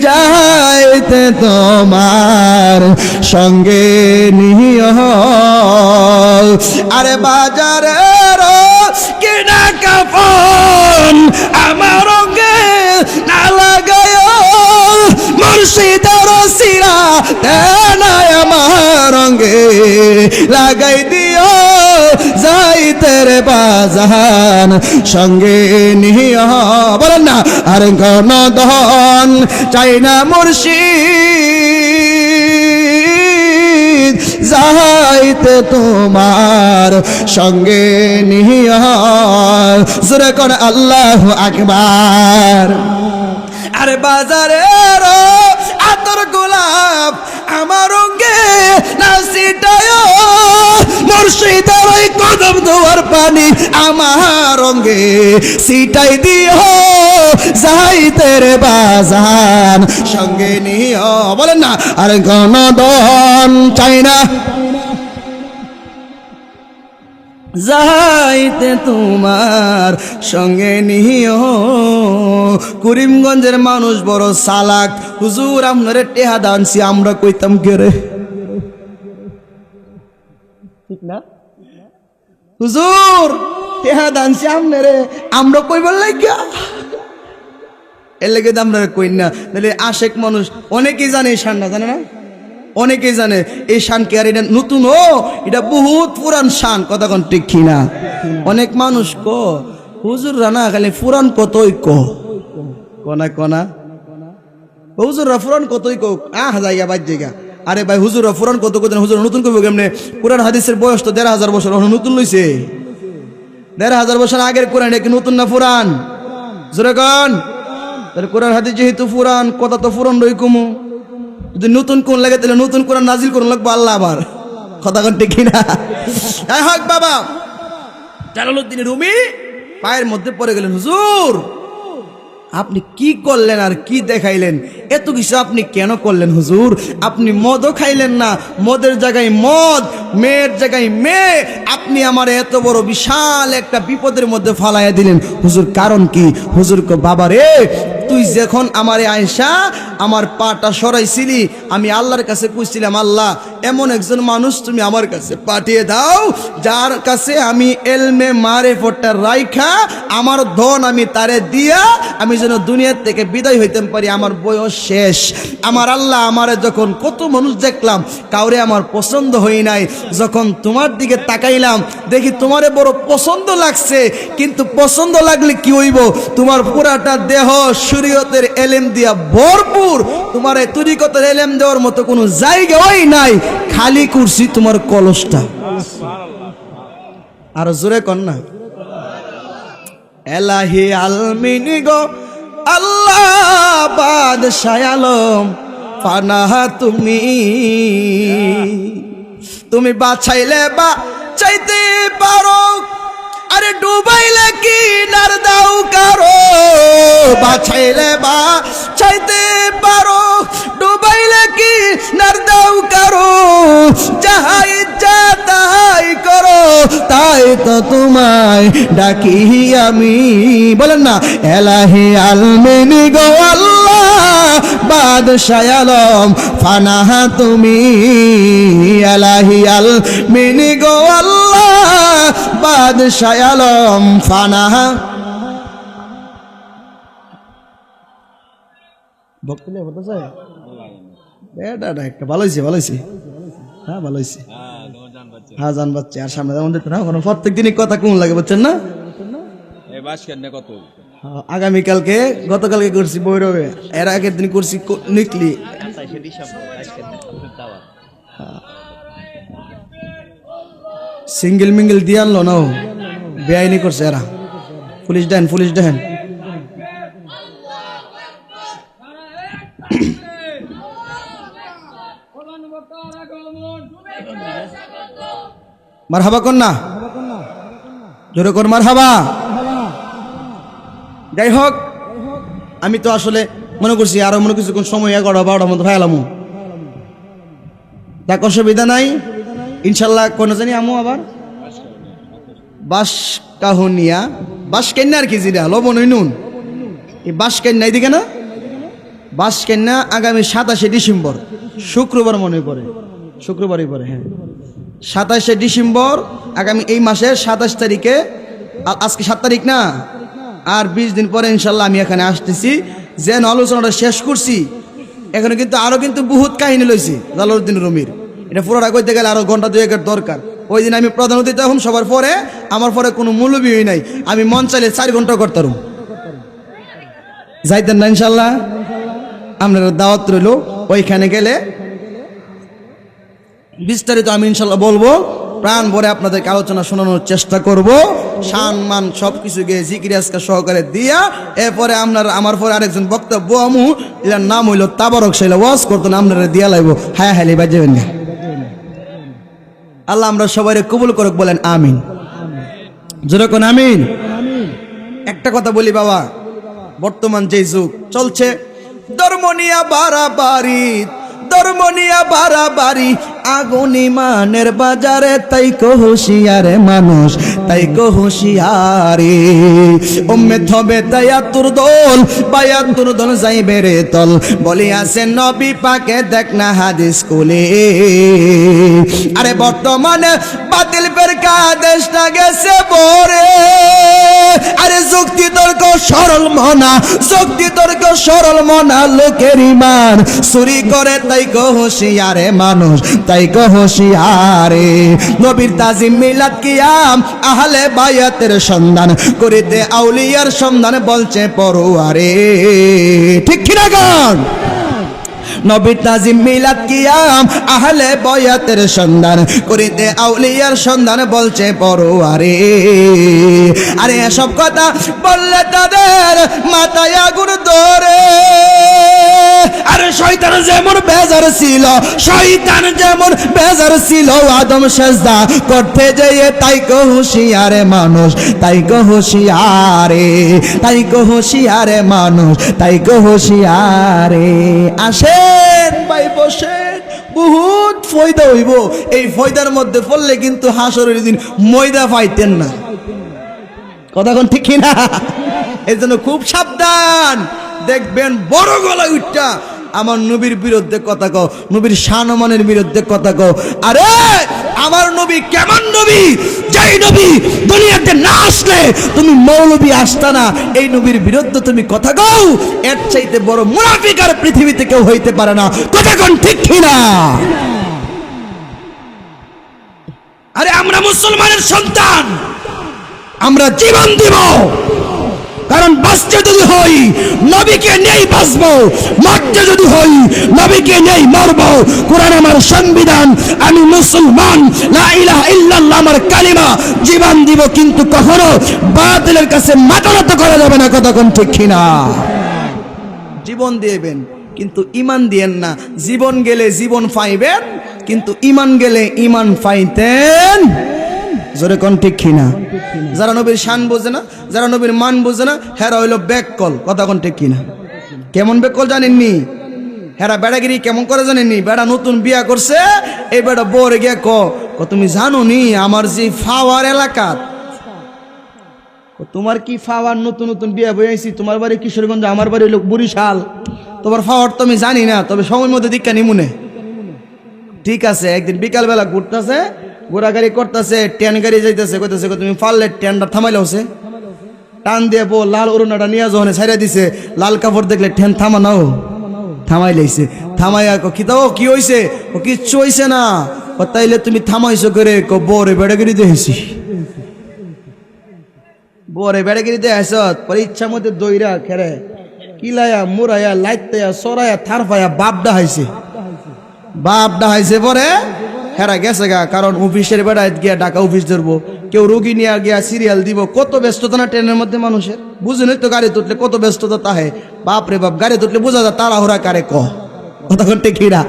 যাইতে তোমার সঙ্গে নিও। আরে বাজারের কিনা কাফন আমার রঙে না লাগায়, রসিরা তেনায় আমার রঙে লাগাই দিও যাইতে রে বাজান সঙ্গে নিয়া বলেন না আর গণধন চাই না মুর্শিদ যাইতে তোমার সঙ্গে নিয়া জোরে কোন আল্লাহু আকবার আরে বাজারের আতর গোলাপ আমার রঙে না সিটায় মুর্শিদের ওই কদম দোয়ার পানি আমার রঙে সিটাই দিও যাইতে রে বাজান সঙ্গে নিও বলেন না আরে গণধন চাই না যাইতে তোমার সঙ্গে নিও করিমগঞ্জের মানুষ বড় চালাক হুজুর আপনারে টেহা দানছি আমরা কইতাম কে রে ঠিক না হুজুর টেহা দানছি আপনারে আমরা কইবার লাগিয়া এর লেগে আমরা কই না তাহলে আশেক মানুষ অনেকেই জানে এই শানটা জানে না অনেকেই জানে এই শান কি আর এটা নতুন ও এটা বহুত পুরান শান কথা কোন ঠিক কিনা অনেক মানুষ হুজুর রানা খালি পুরান কতই কনা কনা হুজুররা পুরান কতই জায়গা বাদ জায়গা আরে ভাই হুজুররা পুরান কত কত হুজুর নতুন কইব কেমনে কোরআন হাদিসের বয়স তো ১৫০০ বছর নতুন লইছে ১৫০০ বছর আগের কোরআন এটা কি নতুন না পুরান জোরে কোন তাহলে কোরআন হাদিস যেহেতু পুরান কথা তো পুরান রই কমু যদি নতুন কোন লাগে তাহলে নতুন কোরআন নাজিল করুন লাগবে আল্লাহ আবার কথা কোন ঠিক কিনা হক বাবা জালালউদ্দিন রুমি পায়ের মধ্যে পড়ে গেলেন হুজুর আপনি কি করলেন আর কি দেখাইলেন এত কিছু আপনি কেন করলেন হুজুর আপনি মদও খাইলেন না মদের জায়গায় মদ মেয়ের জায়গায় মেয়ে আপনি আমার এত বড় বিশাল একটা বিপদের মধ্যে ফালাইয়া দিলেন হুজুর কারণ কি হুজুর কো বাবা রে তুই যখন আমারে আয়েশা আমার পাটা সরাইছিলি আমি আল্লাহর কাছে কইছিলাম আল্লাহ এমন একজন মানুষ তুমি আমার কাছে পাঠিয়ে দাও যার কাছে আমি এলমে মারেফতটা রাইখা আমার ধন আমি তারে দিয়া আমি যেন দুনিয়ার থেকে বিদায় হইতে পারি আমার বয়স শেষ আমার আল্লাহ আমারে যখন কত মানুষ দেখলাম কাউরে আমার পছন্দ হই নাই যখন তোমার দিকে তাকাইলাম দেখি তোমারে বড় পছন্দ লাগছে কিন্তু পছন্দ লাগলে কি হইব তোমার পুরাটা দেহ শরীয়তের এলেম দিয়া ভরপুর তোমার এই তরিকতের এলেম দেওয়ার মতো কোনো জায়গাই নাই খালি কুরসি তোমার কলসটা আর জোরে কর না এলাহি আলমিনি গো আল্লাহ বাদশাহ আলম ফানাহা তুমি বাছাইলে বা চাইতে পারো আরে ডুবাইলে কি নার দাও কারো বাছাইলে বা চাইতে পারো ডুবাইলে কি নার দাও কারো যাহা ইচ্ছা তাই করো তাই তো তোমায় ডাকি আমি বলেন না এলাহি আলমিনি গো আল্লাহ বাদশাহ আলম ফানাহা তুমি এলাহি আলমিনি গো আল্লাহ বাদশাহ আলম ফানাহা বক্তব্য হতে চাই এটা একটা ভালো হয়েছে হ্যাঁ ভালো হয়েছে হ্যাঁ জান বাচ্চা আর সামনে যেমন দেখতে না প্রত্যেক দিনই কথা কোন লাগে বুঝছেন না আগামীকালকে গতকালকে করছি বৈরবে এর আগের দিন করছি নিকলি সিঙ্গেল মিঙ্গেল দিয়ে আনলো না বেআইনি করছে এরা পুলিশ দেন মারহাবা কর না জোরে কর মারহাবা যাই হোক আমি তো আসলে মনে করছি আরো মনে কিছুক্ষণ সময় 11-12টার মতো ভাইলাম দেখ অসুবিধা নাই ইনশাল্লাহ কোন জানি আমু আবার বাস কাহুনিয়া বাস কেন্না আর কি জিরা লবণ নুন এই বাস কেন্না এদিকে না বাস কেন্না আগামী 27 ডিসেম্বর শুক্রবার মনে পড়ে শুক্রবারই পরে হ্যাঁ 27 ডিসেম্বর আগামী এই মাসের 27 তারিখে আজকে 7 তারিখ না আর 20 দিন পরে ইনশাল্লাহ আমি এখানে আসতেছি যেন আলোচনাটা শেষ করছি এখানে কিন্তু আরো কিন্তু বহুত কাহিনী লইছি জালালউদ্দিন রুমির। এটা পুরোটা কইতে গেলে আরো ঘন্টা দুয়েকের দরকার। ওই দিন আমি প্রধান অতিথি তখন সবার পরে, আমার পরে কোনো মৌলবী নাই, আমি মন চাইলে 4 ঘন্টা করতাম। যাইতেন না ইনশাল্লাহ? আপনার দাওয়াত রইল, ওইখানে গেলে বিস্তারিত আমি ইনশাল্লাহ বলবো, প্রাণ ভরে আপনাদেরকে আলোচনা শোনানোর চেষ্টা করব। সম্মান সবকিছু গিয়ে জিকির আজকার সহকারে দিয়া এরপরে আমার পরে আরেকজন বক্তব্য আমু, এটার নাম হইল তাবারক সাইলা ওয়াজ করতো না, আপনারা দিয়া লাগবো হায় হাইলে বাজবেন না। আল্লাহ আমরা সবাই কবুল করুক, বলেন আমিন। যেরকম আমিন। একটা কথা বলি বাবা, বর্তমান যে যুগ চলছে, ধর্ম নিয়া বাড়াবাড়ি, ধর্ম নিয়া বাড়াবাড়ি, আগুন ইমানের বাজারে, তাই কো হুঁশিয়ারে মানুষ, তাই কো হুঁশিয়ারে। উম্মত হবে তায়াতুর দল, বায়াতুর দল যাইবে রে তল, বলি আছে নবী পাকে দেখ না হাদিস কুলে। আরে বর্তমানে বাতিল ফেরকা দেশটা গেছে বরে, আরে যুক্তি তর্ক সরল মনা, যুক্তি তর্ক সরল মনা, লোকের ইমান চুরি করে, তাই কো হুঁশিয়ারে মানুষ, তাই কো হুঁশিয়ারে। নবীর তাজিম মিলাদ কিয়াম আহলে বায়াতের সন্ধান করিতে, আউলিয়ার সন্ধান বলছে পড়ুয়ারে, ঠিক কিনা গান? নবীর তাজিম মিলাদ কিয়াম আহলে বায়াতের সন্ধান করিতে, আউলিয়ার সন্ধান বলছে পড়ুয়ারে। আরে এসব কথা বললে তাদের মাথায় আগুন ধরে। আরে শয়তান যেমন বেজার ছিল, শয়তান যেমন বেজার ছিল আদম সেজদা করতে যেয়ে, তাই কো হুঁশিয়ারে মানুষ, তাই কো হুঁশিয়ারে, তাই কো হুঁশিয়ারে মানুষ, তাই কো হুঁশিয়ারে। আসেন ভাই বসেন, বহুত ফয়দা হইব। এই ফয়দার মধ্যে পড়লে কিন্তু হাসরের দিন ময়দা পাইতেন না। কথা কোন ঠিক না? এই জন্য খুব সাবধান। দেখবেন বড় গলায় উঠটা আমার নবীর বিরুদ্ধে কথা কও, নবীর শানমানের বিরুদ্ধে কথা কও। আরে আমার নবী কেমন নবী, যেই নবী দুনিয়াতে না আসলে তুমি মৌলবী আসতা না, এই নবীর বিরুদ্ধে তুমি কথা কও, এর চাইতে বড় মুনাফিক আর পৃথিবীতে কেউ হইতে পারে না। কথা কোন ঠিক কিনা? আরে আমরা মুসলমানের সন্তান, আমরা জীবন দিব, কারণ বাঁচতে যদি হই নবীকে নেই বাঁচবো, মরতে যদি হই নবীকে নেই মরবো। কোরআন আমার সংবিধান, আমি মুসলমান, লা ইলাহা ইল্লাল্লাহ আমার কালিমা, জীবন দিব, কিন্তু কখনো বাতিলের কাছে মাথা নত করা যাবে না। কথা কোন ঠিক কিনা? জীবন দিবেন কিন্তু ইমান দিয়েন না। জীবন গেলে জীবন পাইবেন, কিন্তু ইমান গেলে ইমান পাইতেন। জোরে কোন ঠিক কিনা? যারা নবীর শান বোঝে না, যারা নবীর মান বোঝে না, হেরা হইল বেককল। কথা কোন ঠিক কিনা? কেমন বেককল জানেননি? হেরা বেড়াগিরি কেমন করে জানেননি? বেড়া নতুন বিয়া করছে, এই বেড়া বরে গিয়ে তুমি জানো নি আমার যে ফাওয়ার এলাকা, তোমার কি ফাওয়ার নতুন নতুন বিয়া বইয়াছি, তোমার বাড়ি কিশোরগঞ্জ, আমার বাড়ি হইল বরিশাল, তোমার ফাওয়ার তো আমি জানি না, তবে সময় মধ্যে দীক্ষা নিমুনে। ঠিক আছে, একদিন বিকালবেলা ঘুরতেছে, ঘোরাগাড়ি করতেছে, ট্রেন গাড়ি যাইতেছে, কইতেছে তুমি পারলে ট্রেনটা থামাইলে হচ্ছে, টান দিয়ে বো লাল অরুণাটা নিয়ে যাও, ছাইরা দিছে, লাল কাপড় দেখলে ট্রেন থামানো, থামাই লাইছে। থামাইয়া কি তো কি হইছে? ও কিচ্ছু হইছে না। তাইলে তুমি থামাইছো করে? বরে বেড়াগিরি দেখেছি, বরে বেড়াগিরি দেখেছ, পরে ইচ্ছা মধ্যে দইরা খেরে কিলায়া মুরাইয়া লাইতায়া সরাইয়া থারফাইয়া বাপডা হাইছে, বাপডা হাইছে। পরে হেরা গেছে গা, কারণ অফিসের বেড়ায় গিয়া ঢাকা অফিস ধরবো, কেউ রোগী নিয়ে গিয়া সিরিয়াল দিব, কত ব্যস্ততা না ট্রেনের মধ্যে মানুষের। বুঝুন তো গাড়ি তুললে কত ব্যস্ততা তাহে, বাপরে বাপ, গাড়ি তুললে বোঝা যায় তাড়াহুড়া কারে ক। কতক্ষণ টেকিরা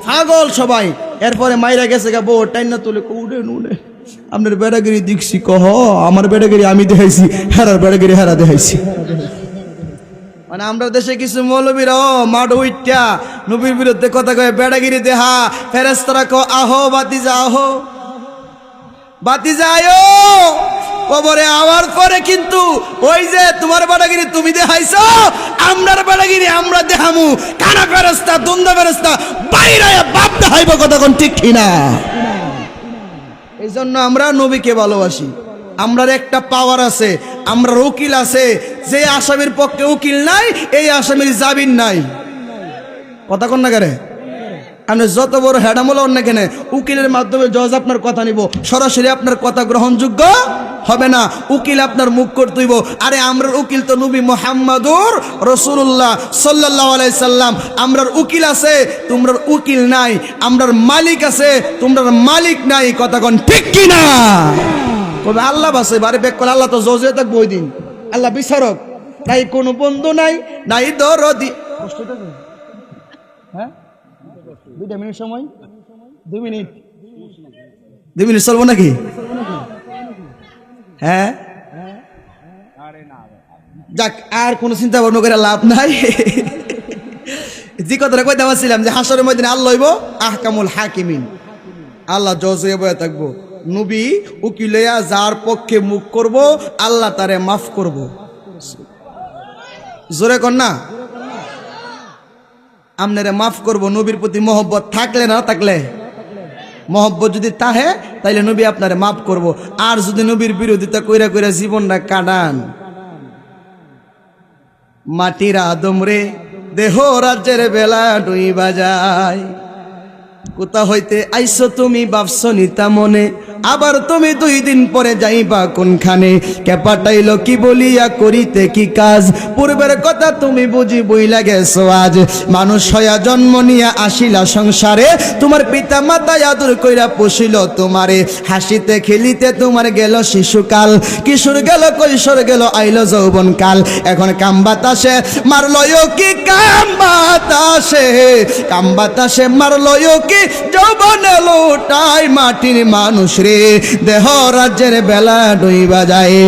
পাগল সবাই। এরপরে মাইরা গেছে গা, বউ টাইন না তুলে উড়ে উড়ে আপনার বেড়াগিরি দেখছি, কহ আমার বেড়াগিরি আমি দেখাইছি, হেরার বেড়াগিরি হেরা দেখাইছি। মানে আমরা দেশে কিছু মৌলবীরা মাঠ উইটা নবীর বিরুদ্ধে কথা কয়ে বেড়াগিরি দেহা, ফেরেশতারা কো আহো বাতিজা, আহো বাতিজা আয়ো কবরে আওয়ার পরে, কিন্তু ওই যে তোমার বেড়াগিরি তুমি দেখাইছো, আমরার বেড়াগিরি আমরা দেখামু। কানা ফেরেশতা দুন্দা ফেরেশতা বাইরে বাপ দেখাইব। কথা কোন ঠিক কিনা? এই জন্য আমরা নবীকে ভালোবাসি। আমরার একটা পাওয়ার আছে, আমরা উকিল আছে, যে আসামির পক্ষে উকিল নাই, এই আসামির জামিন নাই। কথা কন না কেরে আপনি যত বড় হেডামল অন্য কেনে উকিলের মাধ্যমে জজ আপনার কথা নিব, সরাসরি আপনার কথা গ্রহণযোগ্য হবে না, উকিল আপনার মুখ করতে হইব। আরে আমরার উকিল তো নবী মুহাম্মাদুর রাসূলুল্লাহ সাল্লাল্লাহু আলাইহি সাল্লাম। আমরার উকিল আছে, তোমরার উকিল নাই। আমরার মালিক আছে, তোমরার মালিক নাই। কথা কন ঠিক কি না? কবে আল্লাহ বাসে বারে বেক করে, আল্লাহ তো জজে থাকবো ওই দিন, আল্লাহ বিচারক। নাই কোনো বন্ধু নাই, নাই দরদি। হ্যাঁ 2 মিনিট সময়, 2 মিনিট চলবো নাকি? হ্যাঁ যাক, আর কোনো চিন্তা ভাবনা করে লাভ নাই। যে কথাটা কইতে পারছিলাম যে হাসরের ময়দানে আল্লাহ হইব আহকামুল হাকিমিন, আল্লাহ জজ হয়ে বয়ে থাকবো। নবী উকিল হইয়া যার পক্ষে মুখ করব আল্লাহ তারে মাফ করব। জোরে কর না, আপনারে মাফ করব। নবীর প্রতি মহব্বত থাকলে না থাকলে, মহব্বত যদি তাহে তাইলে নবী আপনারে মাফ করব। আর যদি নবীর বিরোধিতা কইরা কইরা জীবনটা কাটান, মাটির আদম রে দেহ রাজ্যের বেলা ডুইবা যায়। কোথা হইতে আইসো তুমি ভাবছো নিতা মনে, আবার তুমি 2 দিন পরে যাইবা কোনখানে। কেপাটাইলো কি বলিয়া করিতে কি কাজ, পূর্বের কথা তুমি বুঝি বইলা গেছো আজ। মানুষ হইয়া জন্ম নিয়া আসিলা সংসারে, তোমার পিতা মাতায় আদর কইরা পুষিল তোমারে। হাসিতে খেলিতে তোমার গেল শিশুকাল, কিশোর গেল কৈশোর গেল আইলো যৌবন কাল। এখন কাম বাতাসে মারলয়ো কি, কাম বাতাসে, কাম বাতাসে মারলয়ো কি, যৌবন লোটাই মাটির মানুষ রে দেহ রাজ্যের বেলা ডুইবা যায়।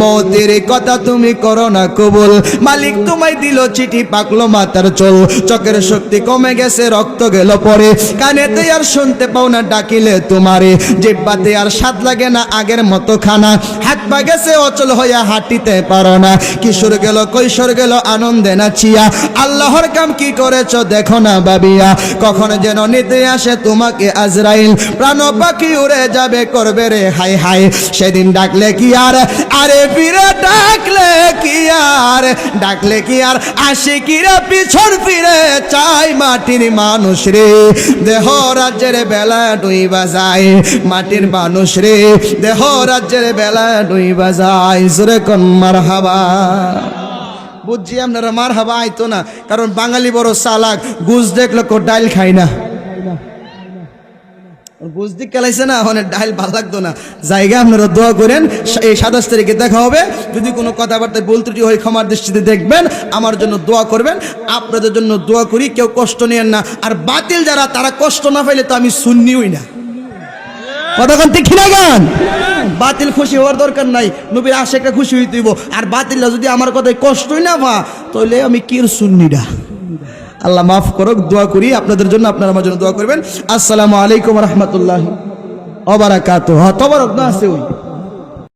মতের কথা তুমি করো না কবুল, মালিক তোমায় দিল চিঠি পাকলো মাথার চুল। চোখের শক্তি কমে গেছে রক্ত গেল পরে, কানেতে আর শুনতে পাও না ডাকিলে তোমারে। জিহ্বাতে আর স্বাদ লাগে না আগের মতো খানা, হাত পা গেছে অচল হইয়া হাঁটিতে পারো না। কিশোর গেল কৈশোর গেল আনন্দে নাচিয়া, আল্লাহর কাম কি করেছ দেখো না ভাবিয়া। কখন যেন নিতে আসে তোমাকে আজরাইল, প্রাণ পাখি উড়ে যাবে করবে রে হাই হাই। সেদিন ডাকলে কি আর, আরে ফিরে ডাকলে কি আর, ডাকলে কি আর আসে কিরা পিছন ফিরে চাই মাটির মানুষ রে দেহ রাজ্যের বেলা ডুইবা যায়। মাটির মানুষ রে দেহ রাজ্যের বেলা ডুইবা যায়। জোরে কোন মারহাবা। বুঝছি আপনারা মারহাবা আইতো না, কারণ বাঙালি বড় চালাক, গুজ দেখলো কো ডাইল খায় না। বুঝদি খেলাইছে না, ওখানে ডাইল ভাল লাগতো না। জায়গা আপনারা দোয়া করেন, এই 27 তারিখে দেখা হবে। যদি কোনো কথাবার্তায় ভুল ত্রুটি হয় ক্ষমার দৃষ্টিতে দেখবেন, আমার জন্য দোয়া করবেন। আপনাদের জন্য দোয়া করি, কেউ কষ্ট নেন না। আর বাতিল যারা, তারা কষ্ট না পাইলে তো আমি সুন্নি হই না। কথা কান্তি খিনা গান, বাতিল খুশি হওয়ার দরকার নাই, নবীর আশেকটা খুশি হইতেইব। আর বাতিলরা যদি আমার কথায় কষ্টই না পা, তাহলে আমি কির সুন্নিটা। আল্লাহ মাফ করুক, দোয়া করি আপনাদের জন্য, আপনারা আমার জন্য দোয়া করবেন। আসসালামু আলাইকুম ওয়া রাহমাতুল্লাহি ওয়া বারাকাতুহু। তবারক না আছে ওই